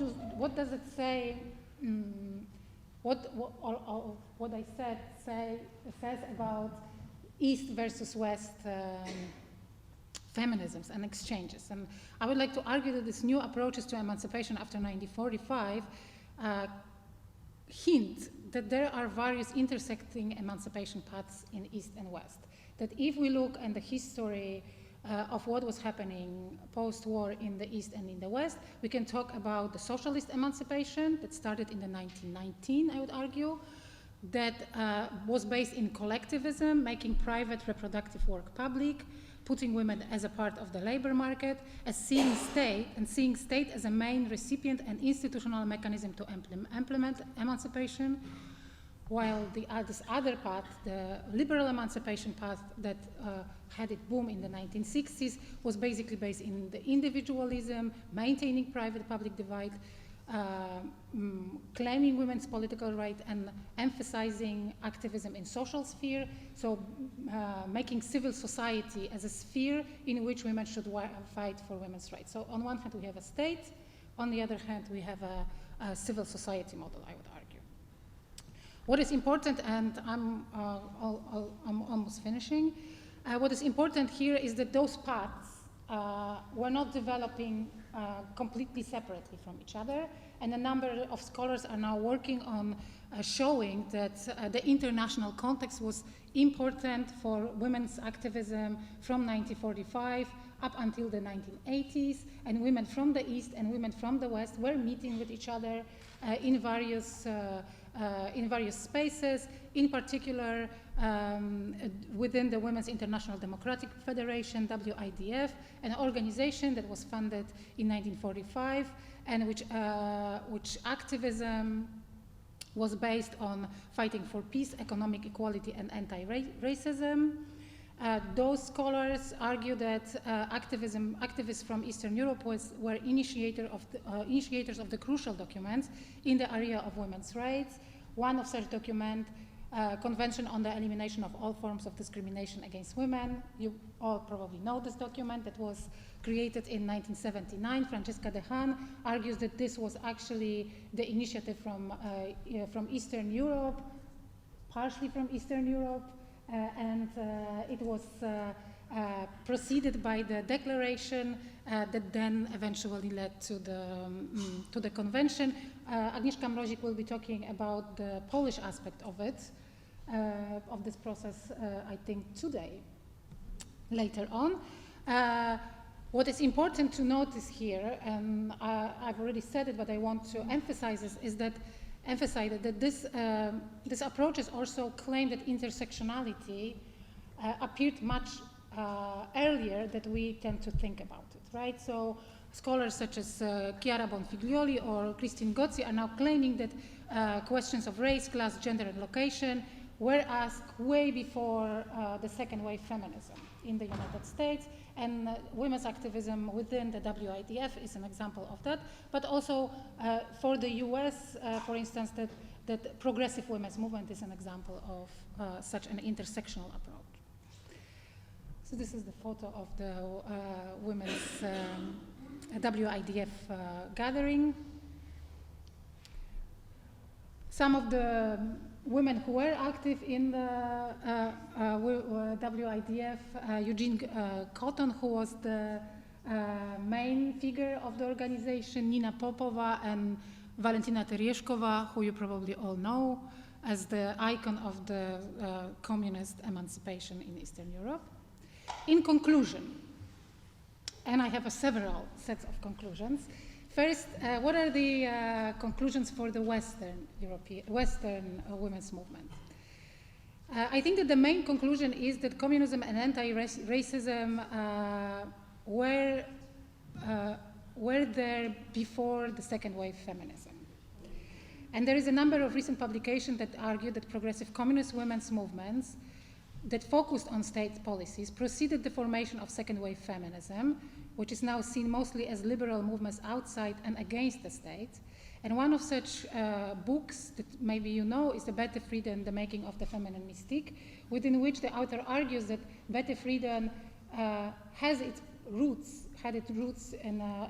does it say? What I said says about East versus West feminisms and exchanges. And I would like to argue that these new approaches to emancipation after 1945 hint that there are various intersecting emancipation paths in East and West. That if we look at the history of what was happening post-war in the East and in the West, we can talk about the socialist emancipation that started in the 1919, I would argue, that was based in collectivism, making private reproductive work public, putting women as a part of the labor market, as seeing state as a main recipient and institutional mechanism to implement emancipation, while this other path, the liberal emancipation path that had its boom in the 1960s, was basically based in the individualism, maintaining private-public divide, claiming women's political rights and emphasizing activism in social sphere, so making civil society as a sphere in which women should fight for women's rights. So on one hand we have a state, on the other hand we have a civil society model, I would argue. What is important, and I'm almost finishing, what is important here is that those paths were not developing completely separately from each other, and a number of scholars are now working on showing that the international context was important for women's activism from 1945 up until the 1980s, and women from the East and women from the West were meeting with each other in various spaces, in particular within the Women's International Democratic Federation, WIDF, an organization that was funded in 1945 and which activism was based on fighting for peace, economic equality, and anti-racism. Those scholars argue that activists from Eastern Europe were initiators of the crucial documents in the area of women's rights. One of such documents, Convention on the Elimination of All Forms of Discrimination Against Women. You all probably know this document that was created in 1979. Francesca De Haan argues that this was actually the initiative from Eastern Europe, partially from Eastern Europe, and it was preceded by the declaration that then eventually led to the convention. Agnieszka Mrozik will be talking about the Polish aspect of it, of this process, I think today, later on. What is important to notice here, and I've already said it, but I want to emphasize that this approach is also claimed that intersectionality appeared much earlier than we tend to think about it, right? So scholars such as Chiara Bonfiglioli or Christine Gozzi are now claiming that questions of race, class, gender, and location were asked way before the second wave feminism in the United States, and women's activism within the WIDF is an example of that, but also for the US, for instance, that progressive women's movement is an example of such an intersectional approach. So this is the photo of the women's WIDF gathering. Some of the women who were active in the WIDF, Eugene Cotton, who was the main figure of the organization, Nina Popova and Valentina Tereshkova, who you probably all know as the icon of the communist emancipation in Eastern Europe. In conclusion, and I have several sets of conclusions, First, what are the conclusions for the Western women's movement? I think that the main conclusion is that communism and anti-racism were there before the second wave feminism. And there is a number of recent publications that argue that progressive communist women's movements that focused on state policies preceded the formation of second wave feminism, which is now seen mostly as liberal movements outside and against the state. And one of such books that maybe you know is the Betty Friedan, The Making of the Feminine Mystique, within which the author argues that Betty Friedan had its roots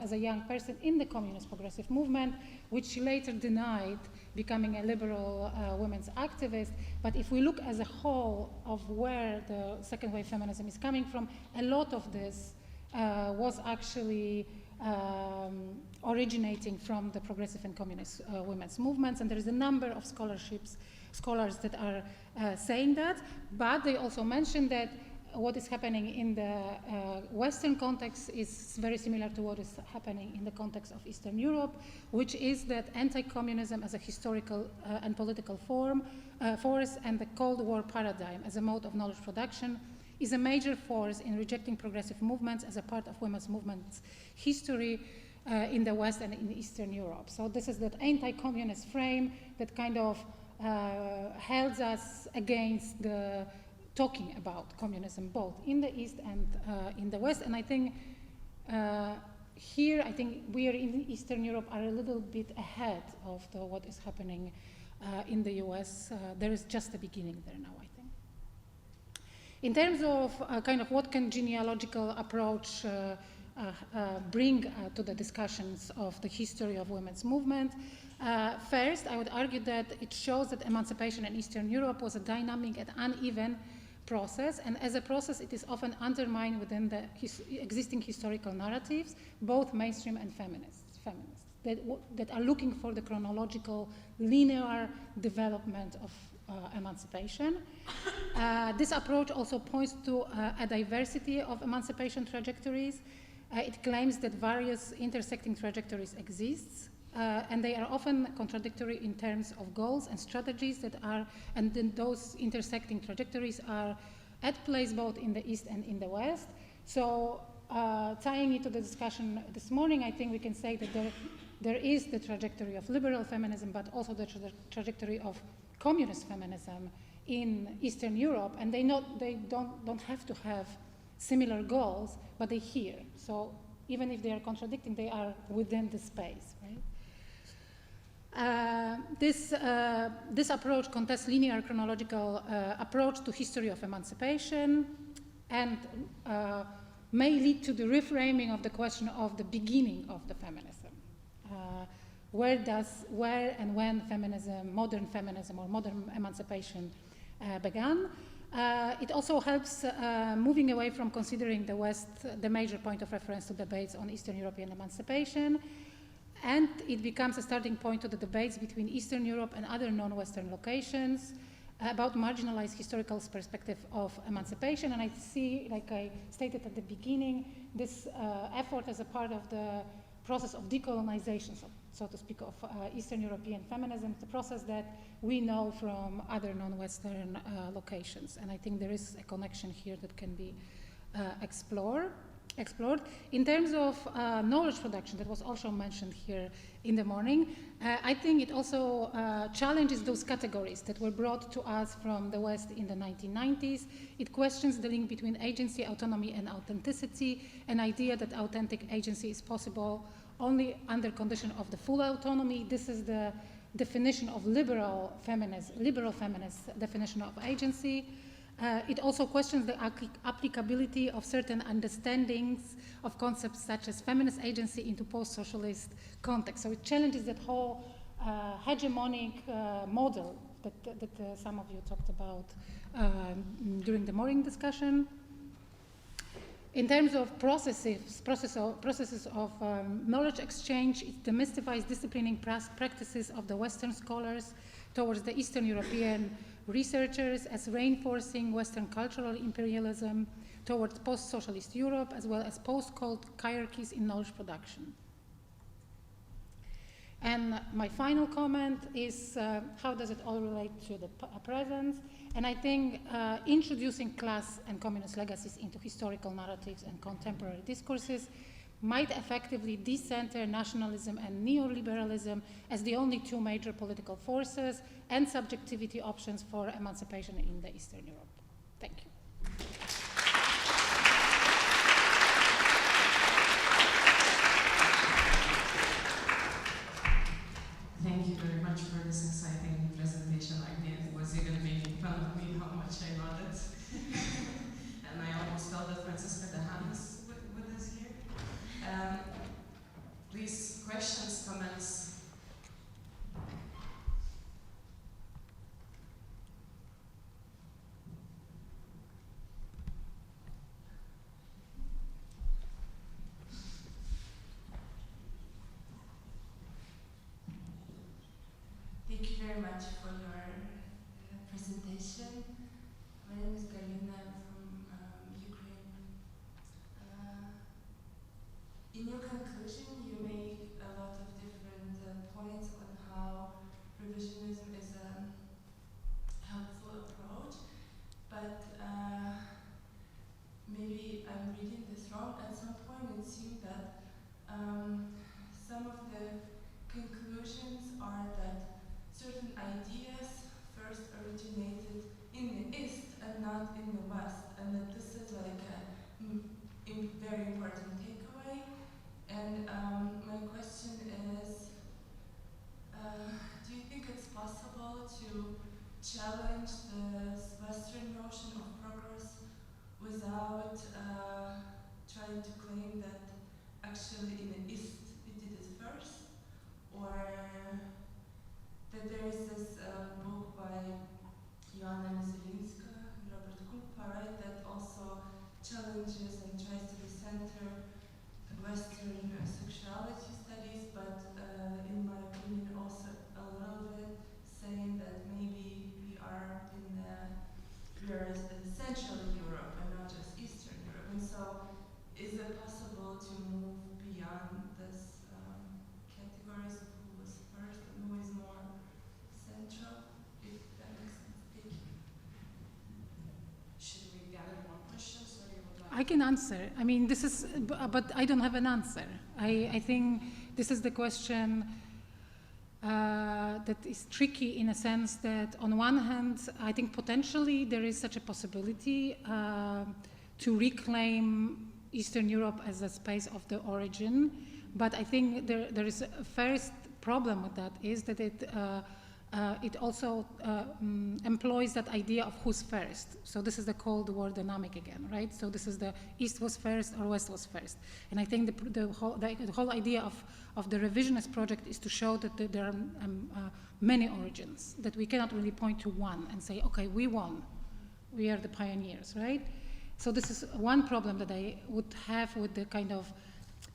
as a young person in the communist progressive movement, which she later denied, becoming a liberal women's activist. But if we look as a whole of where the second wave feminism is coming from, a lot of this was actually originating from the progressive and communist women's movements, and there is a number of scholars that are saying that, but they also mention that what is happening in the Western context is very similar to what is happening in the context of Eastern Europe, which is that anti-communism as a historical and political force and the Cold War paradigm as a mode of knowledge production is a major force in rejecting progressive movements as a part of women's movements history in the West and in Eastern Europe. So this is that anti-communist frame that kind of holds us against the talking about communism both in the East and in the West. And I think here, I think we are in Eastern Europe are a little bit ahead of what is happening in the US. There is just a beginning there now, I think. In terms of kind of what can genealogical approach bring to the discussions of the history of women's movement, first, I would argue that it shows that emancipation in Eastern Europe was a dynamic and uneven process, and as a process it is often undermined within the existing historical narratives, both mainstream and feminists that are looking for the chronological linear development of emancipation. This approach also points to a diversity of emancipation trajectories. It claims that various intersecting trajectories exist, and they are often contradictory in terms of goals and strategies that are, and then those intersecting trajectories are at place both in the East and in the West. So tying it to the discussion this morning, I think we can say that there is the trajectory of liberal feminism, but also the trajectory of communist feminism in Eastern Europe, and they don't have to have similar goals, but they here. So even if they are contradicting, they are within the space, right? This approach contests linear chronological approach to history of emancipation and may lead to the reframing of the question of the beginning of the feminism. Where and when feminism, modern feminism or modern emancipation began. It also helps moving away from considering the West the major point of reference to debates on Eastern European emancipation, and it becomes a starting point to the debates between Eastern Europe and other non-Western locations about marginalized historical perspective of emancipation. And I see, like I stated at the beginning, this effort as a part of the process of decolonization, so to speak, of Eastern European feminism, the process that we know from other non-Western locations. And I think there is a connection here that can be explored. In terms of knowledge production, that was also mentioned here in the morning, I think it also challenges those categories that were brought to us from the West in the 1990s. It questions the link between agency, autonomy, and authenticity, an idea that authentic agency is possible only under condition of the full autonomy. This is the definition of liberal feminist definition of agency. It also questions the applicability of certain understandings of concepts such as feminist agency into post-socialist context. So it challenges that whole hegemonic model that some of you talked about during the morning discussion. In terms of processes of knowledge exchange, it demystifies disciplining practices of the Western scholars towards the Eastern European researchers as reinforcing Western cultural imperialism towards post-socialist Europe, as well as post-Cold hierarchies in knowledge production. And my final comment is how does it all relate to the present? And I think introducing class and communist legacies into historical narratives and contemporary discourses might effectively decenter nationalism and neoliberalism as the only two major political forces and subjectivity options for emancipation in the Eastern Europe. Thank you. Thank you very much for this exciting presentation. It was even making fun of me how much I nodded. And I almost felt that Francisca Dehan is with us here. Please, questions, comments? Thank you very much for your presentation. My name is Galina, I'm from Ukraine. In your conclusion, you make a lot of different points on how revisionism is a helpful approach, but maybe I'm reading this wrong. At some point it seemed that some of the conclusions are that certain ideas first originated in the East and not in the West, and that this is like a very important takeaway. And my question is, do you think it's possible to challenge this Western notion of progress without trying to claim that actually in the East we did it first? Or that there is this book by Joanna Mizelinska, Robert Kulpa, right, that also challenges and tries to recenter Western sexuality studies, but in my opinion also a little bit saying that maybe we are in Central Europe and not just Eastern Europe. And so is it possible to move beyond this categories of who was first and who is more central, if that makes sense? Thank you. Should we gather more questions, or you would like? I can answer. I mean, this is, but I don't have an answer. I think this is the question that is tricky in a sense that on one hand, I think potentially there is such a possibility to reclaim Eastern Europe as a space of the origin. But I think there is a first problem with that is that it also employs that idea of who's first. So this is the Cold War dynamic again, right? So this is the East was first or West was first. And I think the whole idea of the revisionist project is to show that there are many origins, that we cannot really point to one and say, okay, we won. We are the pioneers, right? So this is one problem that I would have with the kind of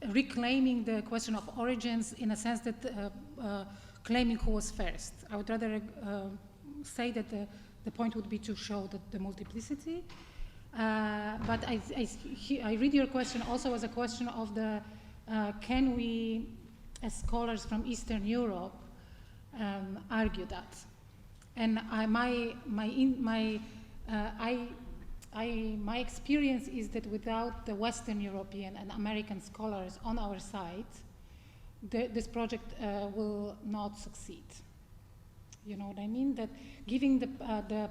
reclaiming the question of origins in a sense that claiming who was first. I would rather say that the point would be to show that the multiplicity. But I read your question also as a question of the can we, as scholars from Eastern Europe, argue that? And my experience is that without the Western European and American scholars on our side, this project will not succeed. You know what I mean? That giving the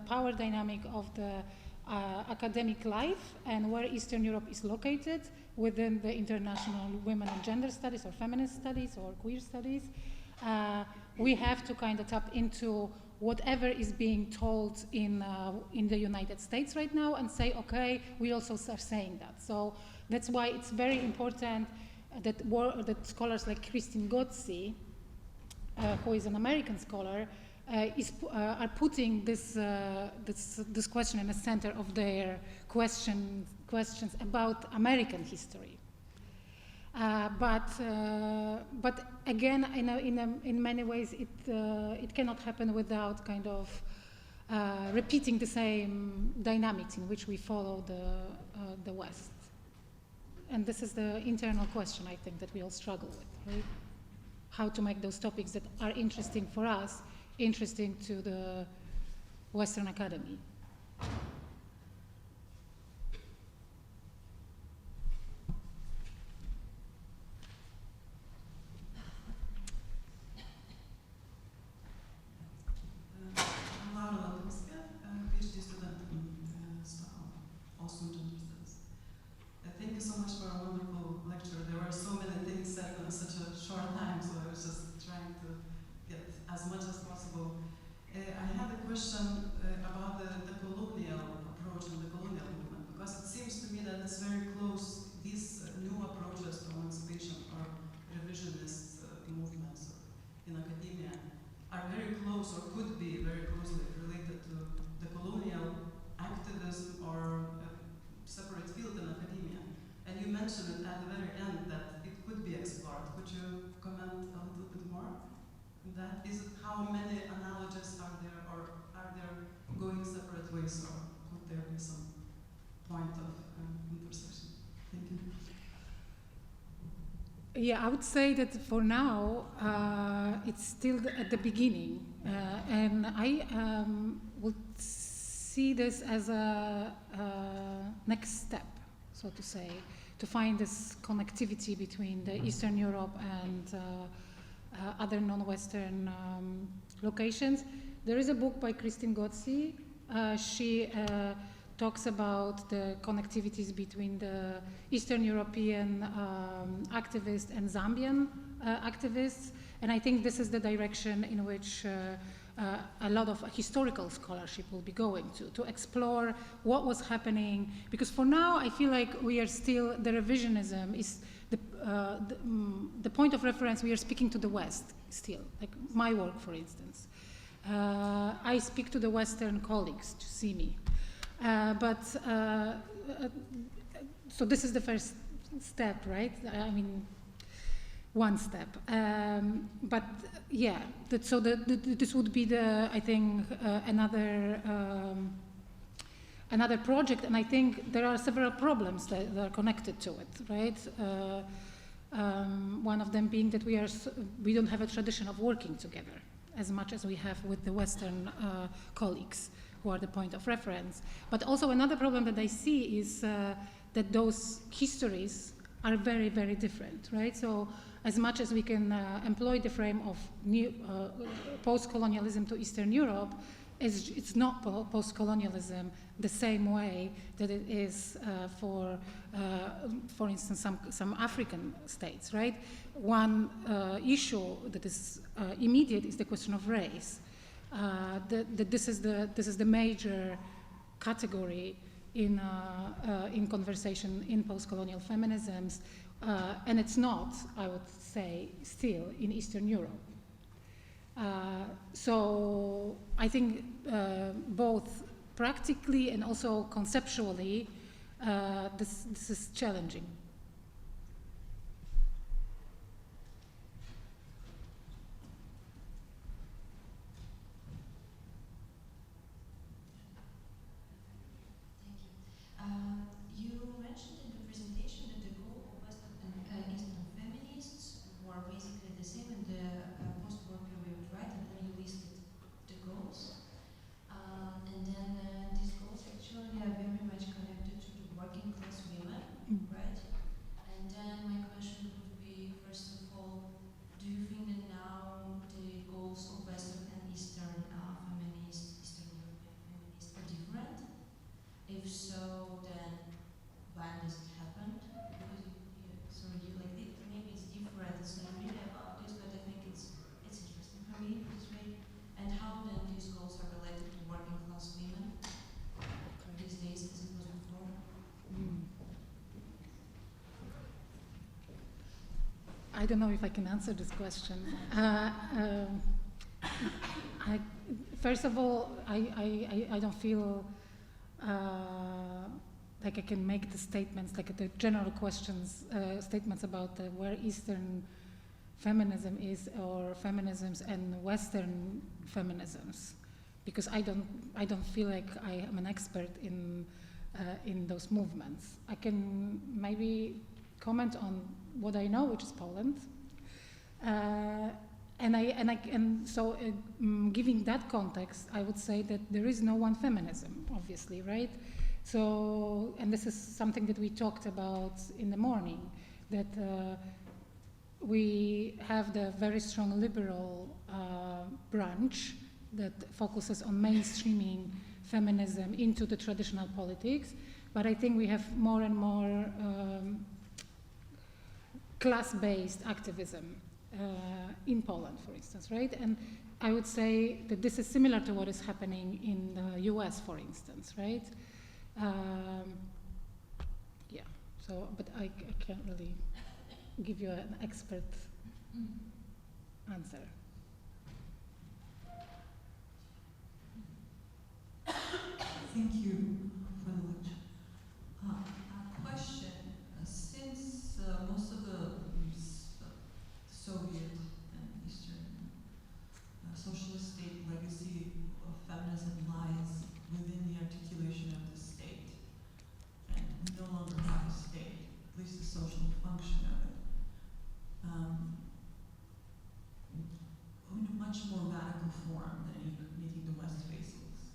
power dynamic of the academic life and where Eastern Europe is located within the international women and gender studies or feminist studies or queer studies, we have to kind of tap into whatever is being told in the United States right now and say, okay, we also are saying that. So that's why it's very important that scholars like Christine Gozzi, who is an American scholar, are putting this question in the center of their questions about American history. But again, in many ways, it cannot happen without kind of repeating the same dynamics in which we follow the West. And this is the internal question, I think, that we all struggle with, right? how to make those topics that are interesting for us, interesting to the Western Academy. PhD student in Stockholm, also in gender studies. Thank you so much for a wonderful lecture. There were so many things said in such a short time, so I was just trying to get as much as possible. I had a question about the colonial approach and the colonial movement, because it seems to me that it's very close. These new approaches to emancipation or revisionist movements in academia are very close, or could be very closely related to the colonial activism or separate field in academia. And you mentioned it at the very end that it could be explored. Could you comment a little bit more on that? Is it how many analogies are there, or are there going separate ways, or could there be some point of intersection? Thank you. Yeah, I would say that for now, it's still at the beginning. And I would see this as a next step, so to say, to find this connectivity between the Eastern Europe and other non-Western locations. There is a book by Christine Gozzi. She talks about the connectivities between the Eastern European activists and Zambian activists, and I think this is the direction in which a lot of historical scholarship will be going to explore what was happening, because for now I feel like we are still, the revisionism is the point of reference. We are speaking to the West still, like my work, for instance. I speak to the Western colleagues to see me. So this is the first step, right? I mean, one step. But yeah, this would be I think, another project, and I think there are several problems that are connected to it, right? One of them being that we don't have a tradition of working together as much as we have with the Western colleagues, who are the point of reference. But also another problem that I see is that those histories are very, very different, right? So as much as we can employ the frame of new post-colonialism to Eastern Europe, it's not post-colonialism the same way that it is for instance, some African states, right? One issue that is immediate is the question of race. This is the major category in conversation in post-colonial feminisms, and it's not, I would say, still in Eastern Europe. So I think both practically and also conceptually, this is challenging. You mentioned in the presentation that the goal of Western and Eastern feminists were basically the same in the post-war period, right? And then you listed the goals. And then these goals actually are very much connected to the working class women, right? And then my question would be, first of all, do you think that now the goals of Western and Eastern feminists, Eastern European feminists are different? If so, then when does it happen? Because maybe it's different. It's not really about this, but I think it's interesting for me this way. And how then these goals are related to working class women these days as it was before? I don't know if I can answer this question. First of all, I don't feel like I can make the statements, like the general questions, statements about where Eastern feminism is, or feminisms and Western feminisms, because I don't feel like I am an expert in those movements. I can maybe comment on what I know, which is Poland. Giving that context, I would say that there is no one feminism, obviously, right? So, and this is something that we talked about in the morning, that we have the very strong liberal branch that focuses on mainstreaming feminism into the traditional politics, but I think we have more and more class-based activism in Poland, for instance, right? And I would say that this is similar to what is happening in the US, for instance, right? Yeah, so, but I can't really give you an expert answer. Thank you for the lecture. A question. Since most of the Soviet and Eastern socialist state legacy of feminism lies within the articulation of the state, and we no longer have a state, at least the social function of it, in a much more radical form than anything the West faces.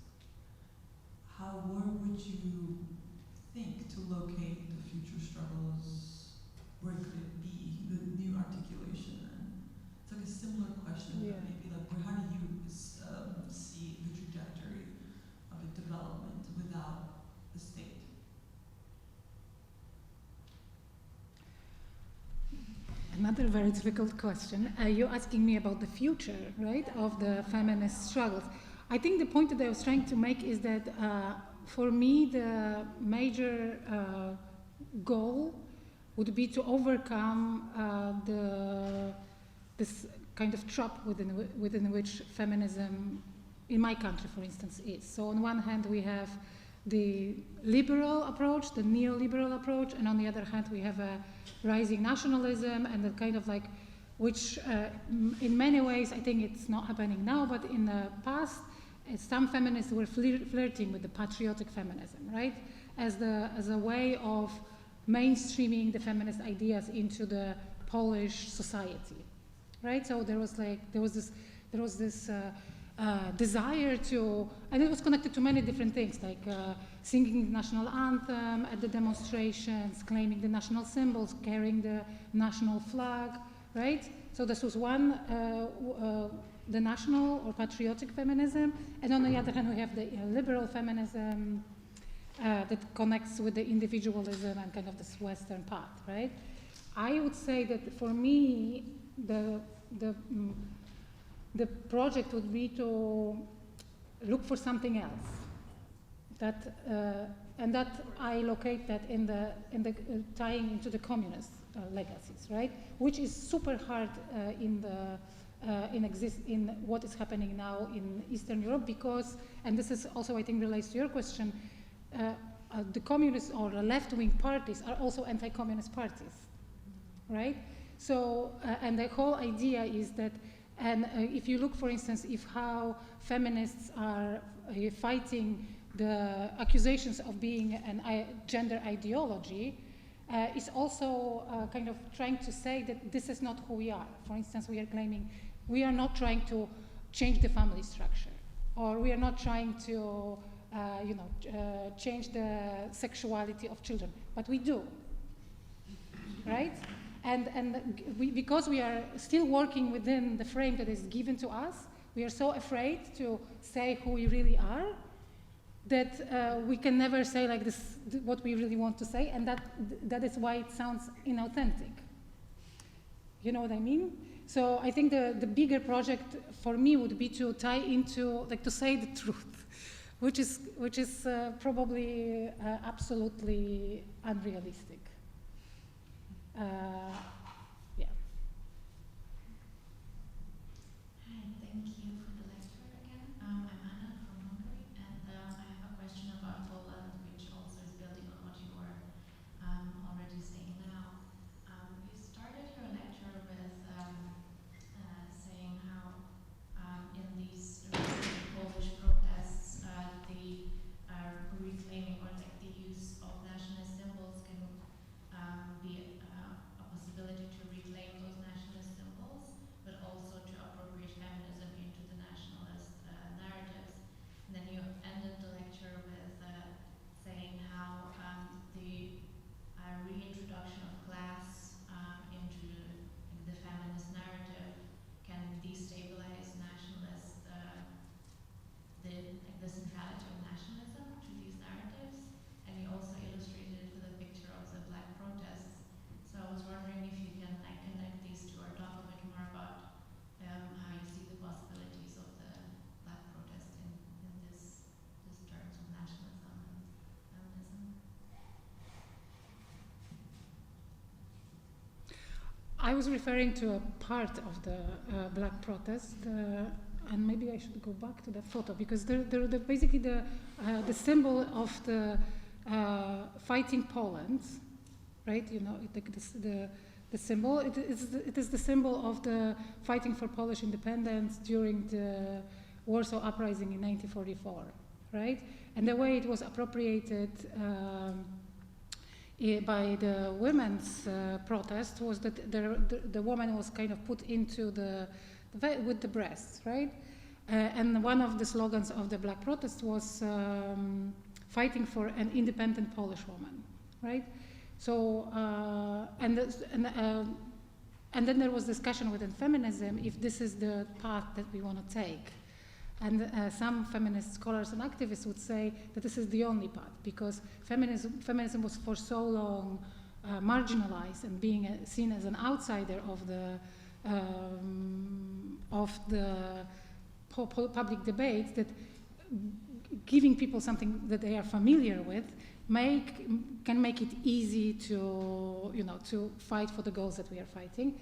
Where would you think to locate the future struggles? Where could it be, the new articulation? And it's like a similar question, Yeah. but maybe like, how do you see the trajectory of a development without the state? Another very difficult question. You're asking me about the future, right, of the feminist struggles. I think the point that I was trying to make is that for me the major goal would be to overcome this kind of trap within which feminism in my country, for instance, is. So on one hand we have the liberal approach, the neoliberal approach, and on the other hand we have a rising nationalism and the kind of like, which in many ways I think it's not happening now, but in the past some feminists were flirting with the patriotic feminism, right, as a way of mainstreaming the feminist ideas into the Polish society, right? So there was this desire to, and it was connected to many different things, like singing the national anthem at the demonstrations, claiming the national symbols, carrying the national flag, right? So this was one, the national or patriotic feminism, and on the other hand we have the liberal feminism that connects with the individualism and kind of this Western path, right? I would say that for me the project would be to look for something else, that and that I locate that in the tying into the communist legacies, right? Which is super hard in what is happening now in Eastern Europe, because, and this is also I think relates to your question, the communist or the left-wing parties are also anti-communist parties, right? So and the whole idea is that, and if you look, for instance, if how feminists are fighting the accusations of being a gender ideology, is also kind of trying to say that this is not who we are. For instance, we are claiming we are not trying to change the family structure, or we are not trying to change the sexuality of children, but we do, right? And because we are still working within the frame that is given to us, we are so afraid to say who we really are that we can never say like this what we really want to say, and that is why it sounds inauthentic. You know what I mean? So I think the bigger project for me would be to tie into, like, to say the truth, which is probably absolutely unrealistic. Yeah. Hi, thank you for the lecture again. I'm Anna from Hungary, and I have a question about Poland, which also is building on what you were already saying now. You started your lecture with saying how in these Polish protests, the reclaiming or like the use of nationalist symbols can be a possibility I was referring to a part of the black protest, and maybe I should go back to that photo, because they're basically the symbol of the fighting Poland, right? You know, the symbol. It is the symbol of the fighting for Polish independence during the Warsaw Uprising in 1944, right? And the way it was appropriated by the women's protest was that the woman was kind of put into with the breasts, right? And one of the slogans of the black protest was fighting for an independent Polish woman, right? So, and then there was discussion within feminism if this is the path that we want to take. And some feminist scholars and activists would say that this is the only path, because feminism was for so long marginalized and being seen as an outsider of the public debate, that giving people something that they are familiar with can make it easy to, to fight for the goals that we are fighting.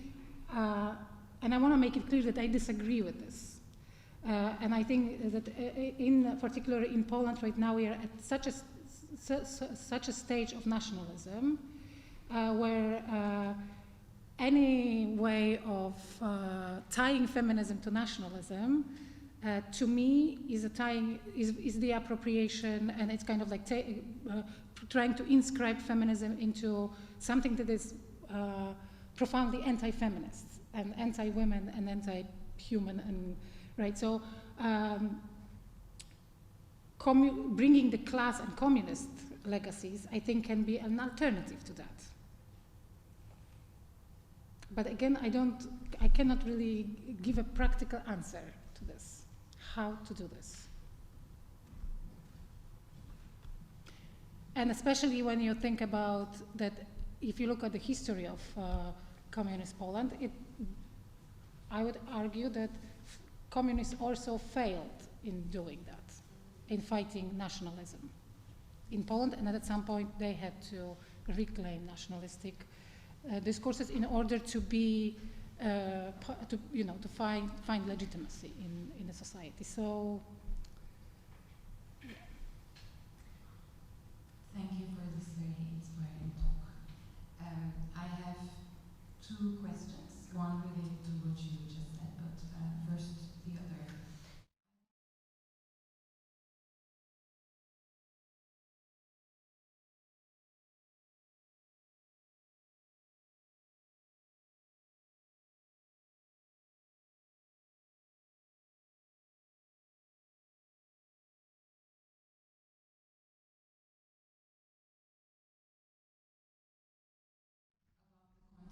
And I want to make it clear that I disagree with this. And I think that in particular in Poland right now we are at such a stage of nationalism where any way of tying feminism to nationalism to me is the appropriation, and it's kind of like trying to inscribe feminism into something that is profoundly anti-feminist and anti-women and anti-human, and right. So bringing the class and communist legacies, I think, can be an alternative to that. But again, I cannot really give a practical answer to this, how to do this. And especially when you think about that, if you look at the history of communist Poland, I would argue that communists also failed in doing that, in fighting nationalism in Poland, and at some point they had to reclaim nationalistic discourses in order to be, to find legitimacy in the society. So, thank you for this very inspiring talk. I have two questions, one related to what you just said, but first the other.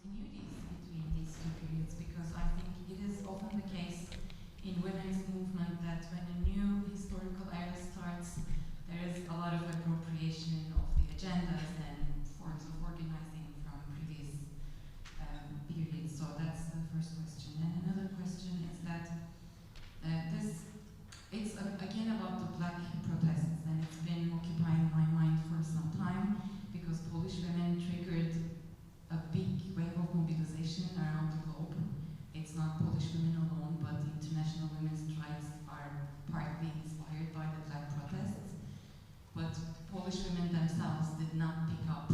Continuities between these two periods, because I think it is often the case in women's movement that when a new historical era starts, there is a lot of appropriation of the agendas and forms of organizing from previous periods. So that's the first question. And another question is that it's again about the black protests, and it's been occupying my mind for some time because Polish women triggered a big wave of mobilization around the globe. It's not Polish women alone, but international women's strikes are partly inspired by the black protests. But Polish women themselves did not pick up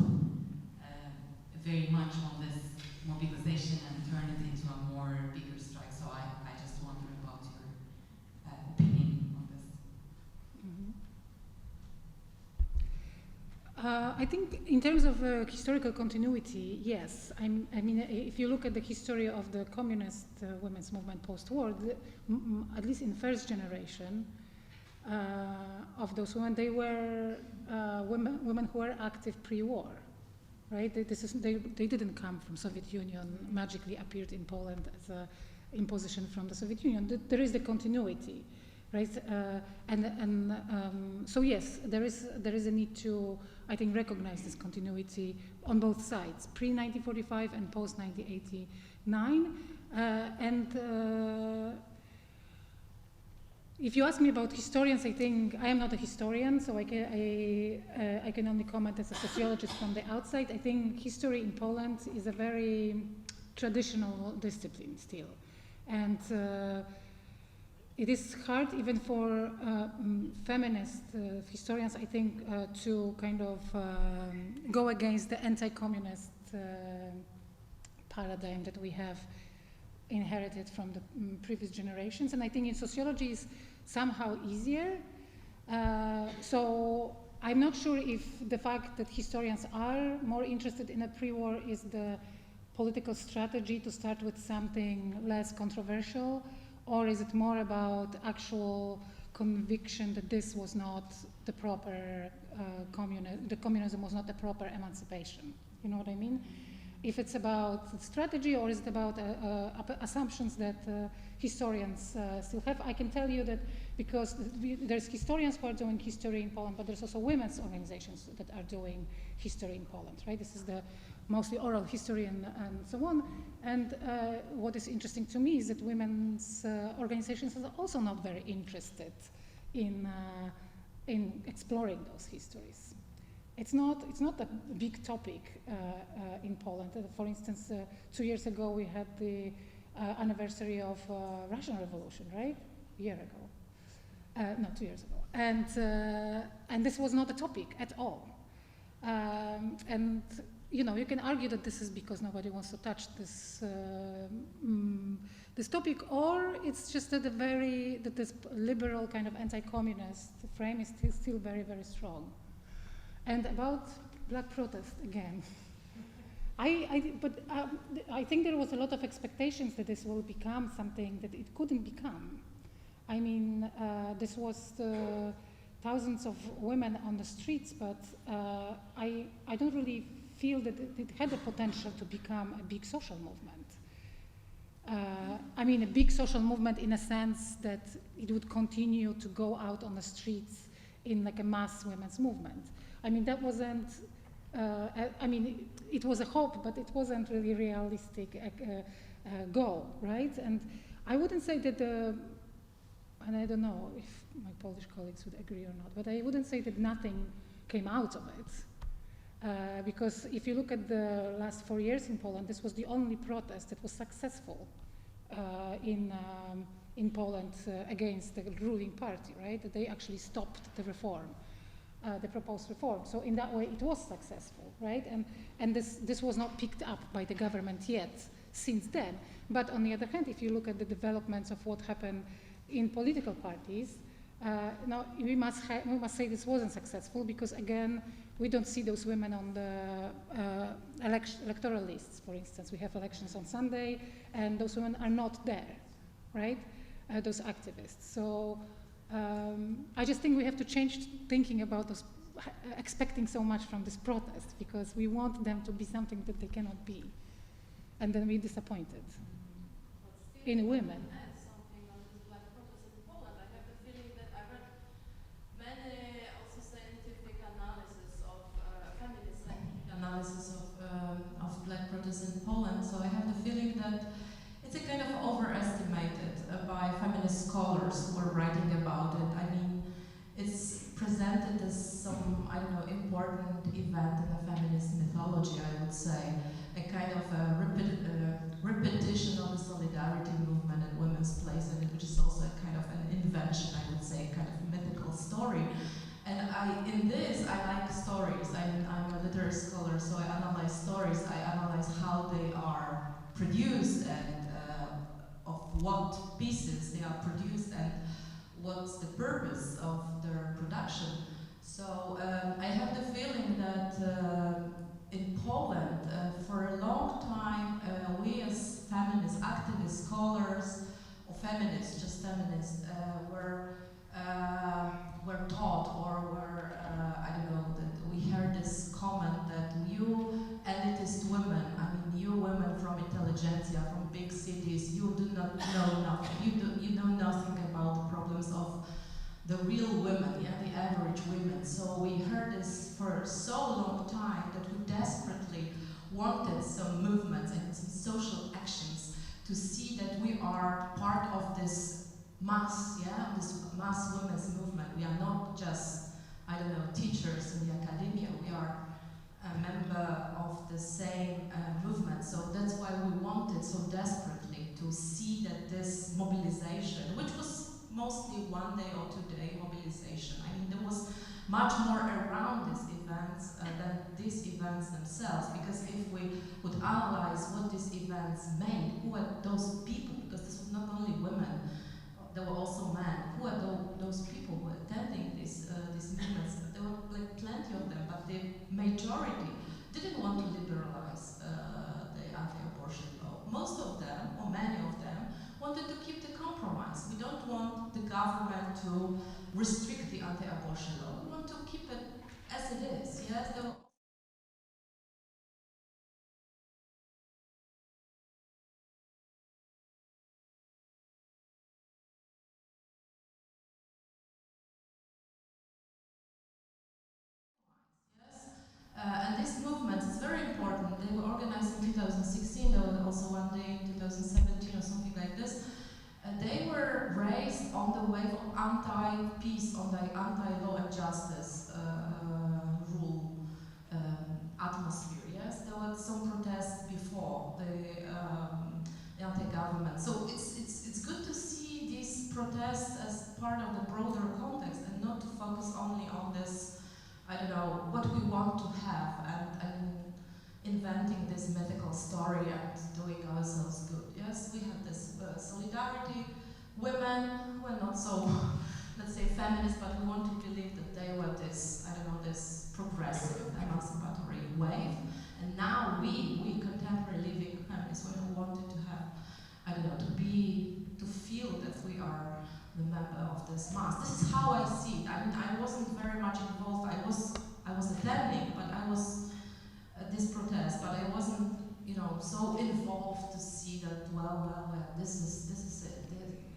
very much on this mobilization and turn it into a more bigger strike. So I just wonder about your opinion on this. I think in terms of historical continuity, yes. I mean, if you look at the history of the communist women's movement post-war, at least in first generation of those women, they were women who were active pre-war, right? They didn't come from Soviet Union, magically appeared in Poland as an imposition from the Soviet Union. There is the continuity, right? So yes, there is a need to, I think, recognize this continuity on both sides, pre-1945 and post-1989. If you ask me about historians, I think I am not a historian, so I can only comment as a sociologist from the outside. I think history in Poland is a very traditional discipline still. And it is hard even for feminist historians, I think, to kind of go against the anti-communist paradigm that we have inherited from the previous generations. And I think in sociology is somehow easier. So I'm not sure if the fact that historians are more interested in a pre-war is the political strategy to start with something less controversial, or is it more about actual conviction that this was not the proper communism was not the proper emancipation? You know what I mean? If it's about strategy, or is it about assumptions that historians still have? I can tell you that because there's historians who are doing history in Poland, but there's also women's organizations that are doing history in Poland, right? This is the mostly oral history and so on. And what is interesting to me is that women's organizations are also not very interested in exploring those histories. It's not a big topic in Poland. For instance, 2 years ago we had the anniversary of Russian Revolution, right? A year ago. No, 2 years ago. And this was not a topic at all. And you know, you can argue that this is because nobody wants to touch this this topic, or it's just that that this liberal kind of anti-communist frame is still very, very strong. And about black protest again, I think there was a lot of expectations that this will become something that it couldn't become. I mean, this was thousands of women on the streets, but I don't really feel that it had the potential to become a big social movement. I mean, a big social movement in a sense that it would continue to go out on the streets in like a mass women's movement. I mean, that wasn't, I mean, it was a hope, but it wasn't really a realistic goal, right? And I wouldn't say that and I don't know if my Polish colleagues would agree or not, but I wouldn't say that nothing came out of it. Because if you look at the last 4 years in Poland, this was the only protest that was successful in Poland against the ruling party, right? That they actually stopped the reform, the proposed reform. So in that way, it was successful, right? And this was not picked up by the government yet since then. But on the other hand, if you look at the developments of what happened in political parties, now we must say this wasn't successful because again, we don't see those women on the electoral lists, for instance. We have elections on Sunday, and those women are not there, right? Those activists. So I just think we have to change thinking about those, expecting so much from this protest, because we want them to be something that they cannot be. And then we're disappointed in women. Analysis of black protests in Poland, so I have the feeling that it's a kind of overestimated by feminist scholars who are writing about it. I mean, it's presented as some, I don't know, important event in the feminist mythology, I would say, a kind of a repetition of the solidarity movement and women's place in it, which is also a kind of an invention, I would say, a kind of mythical story. And in this, I like stories. I'm a literary scholar, so I analyze stories. I analyze how they are produced and of what pieces they are produced and what's the purpose of their production. So I have the feeling that in Poland, for a long time, we as feminist activists, scholars, or feminists, just feminists, were taught or were, I don't know, that we heard this comment that you elitist women, I mean you women from intelligentsia, from big cities, you do not know nothing, you know nothing about the problems of the real women, yeah, the average women. So we heard this for so long time that we desperately wanted some movements and some social actions to see that we are part of this mass, yeah, this mass women's movement. We are not just, I don't know, teachers in the academia. We are member of the same movement. So that's why we wanted so desperately to see that this mobilization, which was mostly 1 day or 2 day mobilization, I mean, there was much more around these events than these events themselves, because if we would analyze what these events made, who were those people, because this was not only women, there were also men, who are those people who were attending these movements? There were like plenty of them, but the majority didn't want to liberalize the anti-abortion law. Most of them, or many of them, wanted to keep the compromise. We don't want the government to restrict the anti-abortion law. We want to keep it as it is. Yes, there were and this movement is very important. They were organized in 2016. There was also 1 day in 2017 or something like this. They were raised on the wave of anti-peace, on the anti-law and justice rule atmosphere. Yes, there were some protests before the anti-government. So it's good to see these protests as part of the broader context and not to focus only on this, I don't know, what we want to have and inventing this mythical story and doing ourselves good. Yes, we have this solidarity. Women who are not so, let's say, feminist, but we want to believe that they were this, I don't know, this progressive, emancipatory wave. And now we contemporary living feminists, women wanted to have, I don't know, to feel that we are the member of this mass. This is how I see it. I mean, I wasn't very much involved. I was attending, but I was at this protest, but I wasn't, you know, so involved to see that. Well, this is it.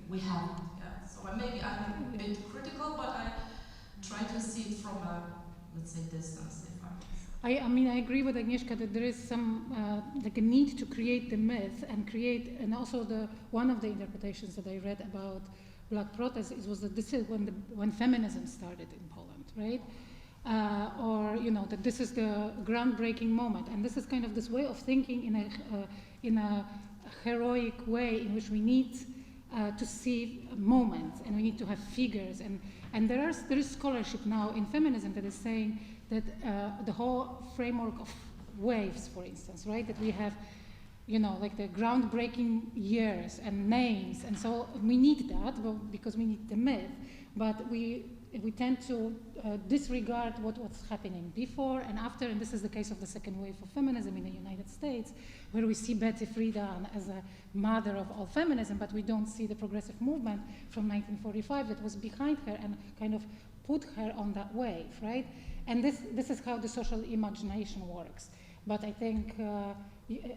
We have it. Yeah. So maybe I'm a bit critical, but I try to see it from a, let's say, distance. I mean, I agree with Agnieszka that there is some like a need to create the myth and also one of the interpretations that I read about Black protests was that this is when feminism started in Poland, right? Or you know that this is the groundbreaking moment, and this is kind of this way of thinking in a heroic way in which we need to see moments and we need to have figures and there is scholarship now in feminism that is saying that the whole framework of waves, for instance, right? That we have, you know, like the groundbreaking years and names, and so we need that because we need the myth, but we tend to disregard what's happening before and after, and this is the case of the second wave of feminism in the United States, where we see Betty Friedan as a mother of all feminism, but we don't see the progressive movement from 1945 that was behind her and kind of put her on that wave, right? And this is how the social imagination works. But I think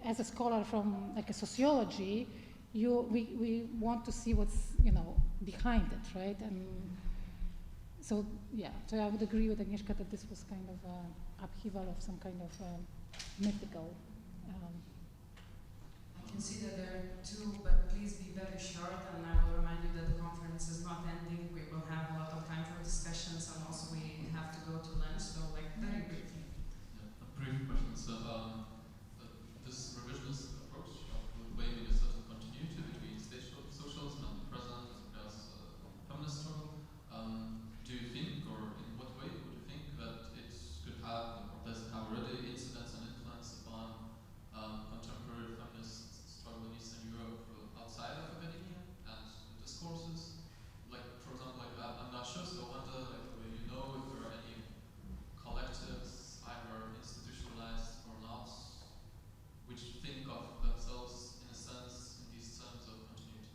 as a scholar from like a sociology, we want to see what's, you know, behind it, right? And so I would agree with Agnieszka that this was kind of an upheaval of some kind of mythical. I can see that there are two, but please be very short, and I will remind you that the conference is not ending. We will have a lot of time for discussions, and also we have to go to lunch, so like very briefly. Yeah, a brief question. So this revisionist approach of waiving a certain continuity between state socialism and the present as regards feminist struggle, do you think, or in what way would you think that it could have, or does it have already incidence and influence upon contemporary feminist struggle in Eastern Europe outside of academia and discourses? Like, for example, like I'm not sure, so I wonder, like, do you know if there are any collectives, either institutionalized or not, which think of themselves in a sense in these terms of continuity?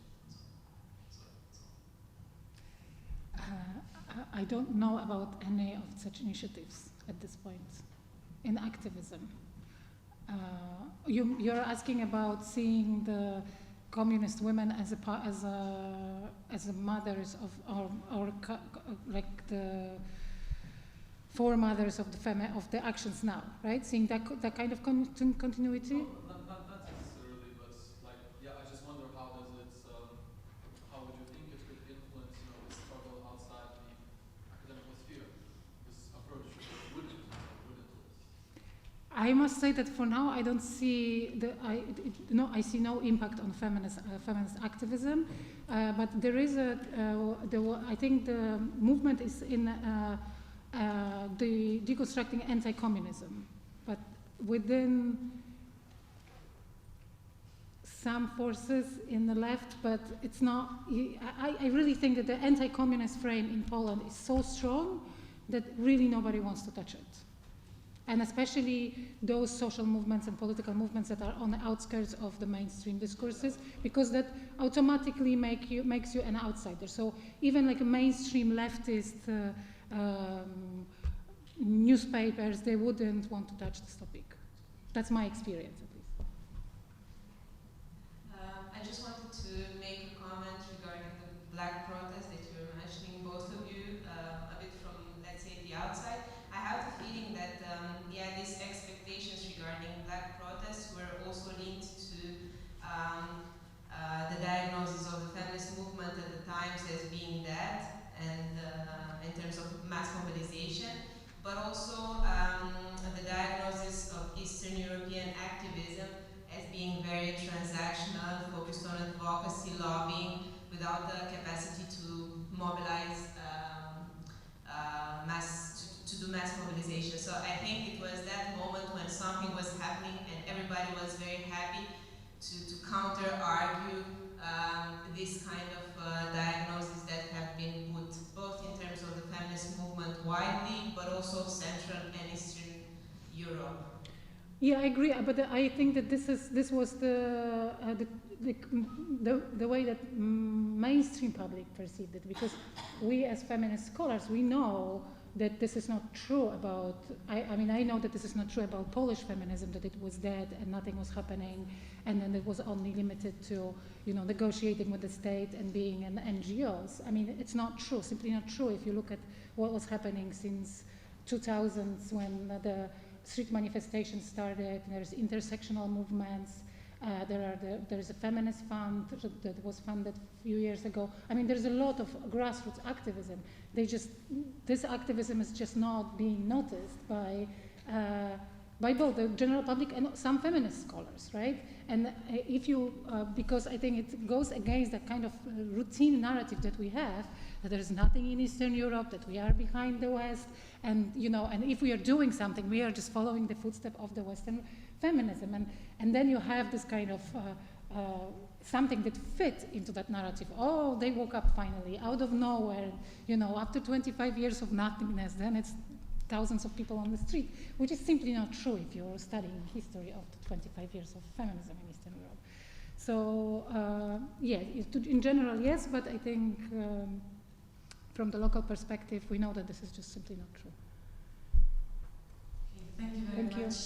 I don't know about any of such initiatives at this point in activism. You're asking about seeing the communist women as a mothers of or like the foremothers of the actions now, right? Seeing that kind of continuity. No, not necessarily, but like, yeah, I just wonder how does it, how would you think it could influence, you know, the struggle outside the academic sphere? This approach wouldn't it? I must say that for now I don't see I see no impact on feminist activism, but there is I think the movement is in the deconstructing anti-communism, but within some forces in the left, but it's not. I really think that the anti-communist frame in Poland is so strong that really nobody wants to touch it. And especially those social movements and political movements that are on the outskirts of the mainstream discourses, because that automatically makes you an outsider. So even like a mainstream leftist newspapers, they wouldn't want to touch this topic. That's my experience, at least. I just wanted to make a comment regarding the black protest that you were mentioning, both of you, a bit from, let's say, the outside. I have the feeling that, these expectations regarding black protests were also linked to the diagnosis of the feminist movement at the times as being dead, and in terms of mass mobilization, but also the diagnosis of Eastern European activism as being very transactional, focused on advocacy, lobbying, without the capacity to mobilize to do mass mobilization. So I think it was that moment when something was happening and everybody was very happy to counter-argue this kind of diagnoses that have been put both in terms of the feminist movement widely, but also Central and Eastern Europe. Yeah, I agree, but I think that this was the way that mainstream public perceived it, because we as feminist scholars, we know that this is not true about, I mean, I know that this is not true about Polish feminism, that it was dead and nothing was happening, and then it was only limited to, negotiating with the state and being in NGOs. I mean, it's not true, simply not true. If you look at what was happening since 2000s, when the street manifestations started, there's intersectional movements, there's a feminist fund that was funded a few years ago. I mean, there's a lot of grassroots activism. This activism is just not being noticed by both the general public and some feminist scholars, right? And if you, because I think it goes against that kind of routine narrative that we have, that there is nothing in Eastern Europe, that we are behind the West, and and if we are doing something, we are just following the footsteps of the Western feminism, and then you have this kind of something that fits into that narrative. Oh, they woke up finally out of nowhere, after 25 years of nothingness, then it's thousands of people on the street, which is simply not true if you're studying history of the 25 years of feminism in Eastern Europe. So in general, yes, but I think from the local perspective, we know that this is just simply not true. Okay, thank you very much.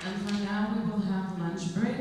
And for now, we will have lunch break.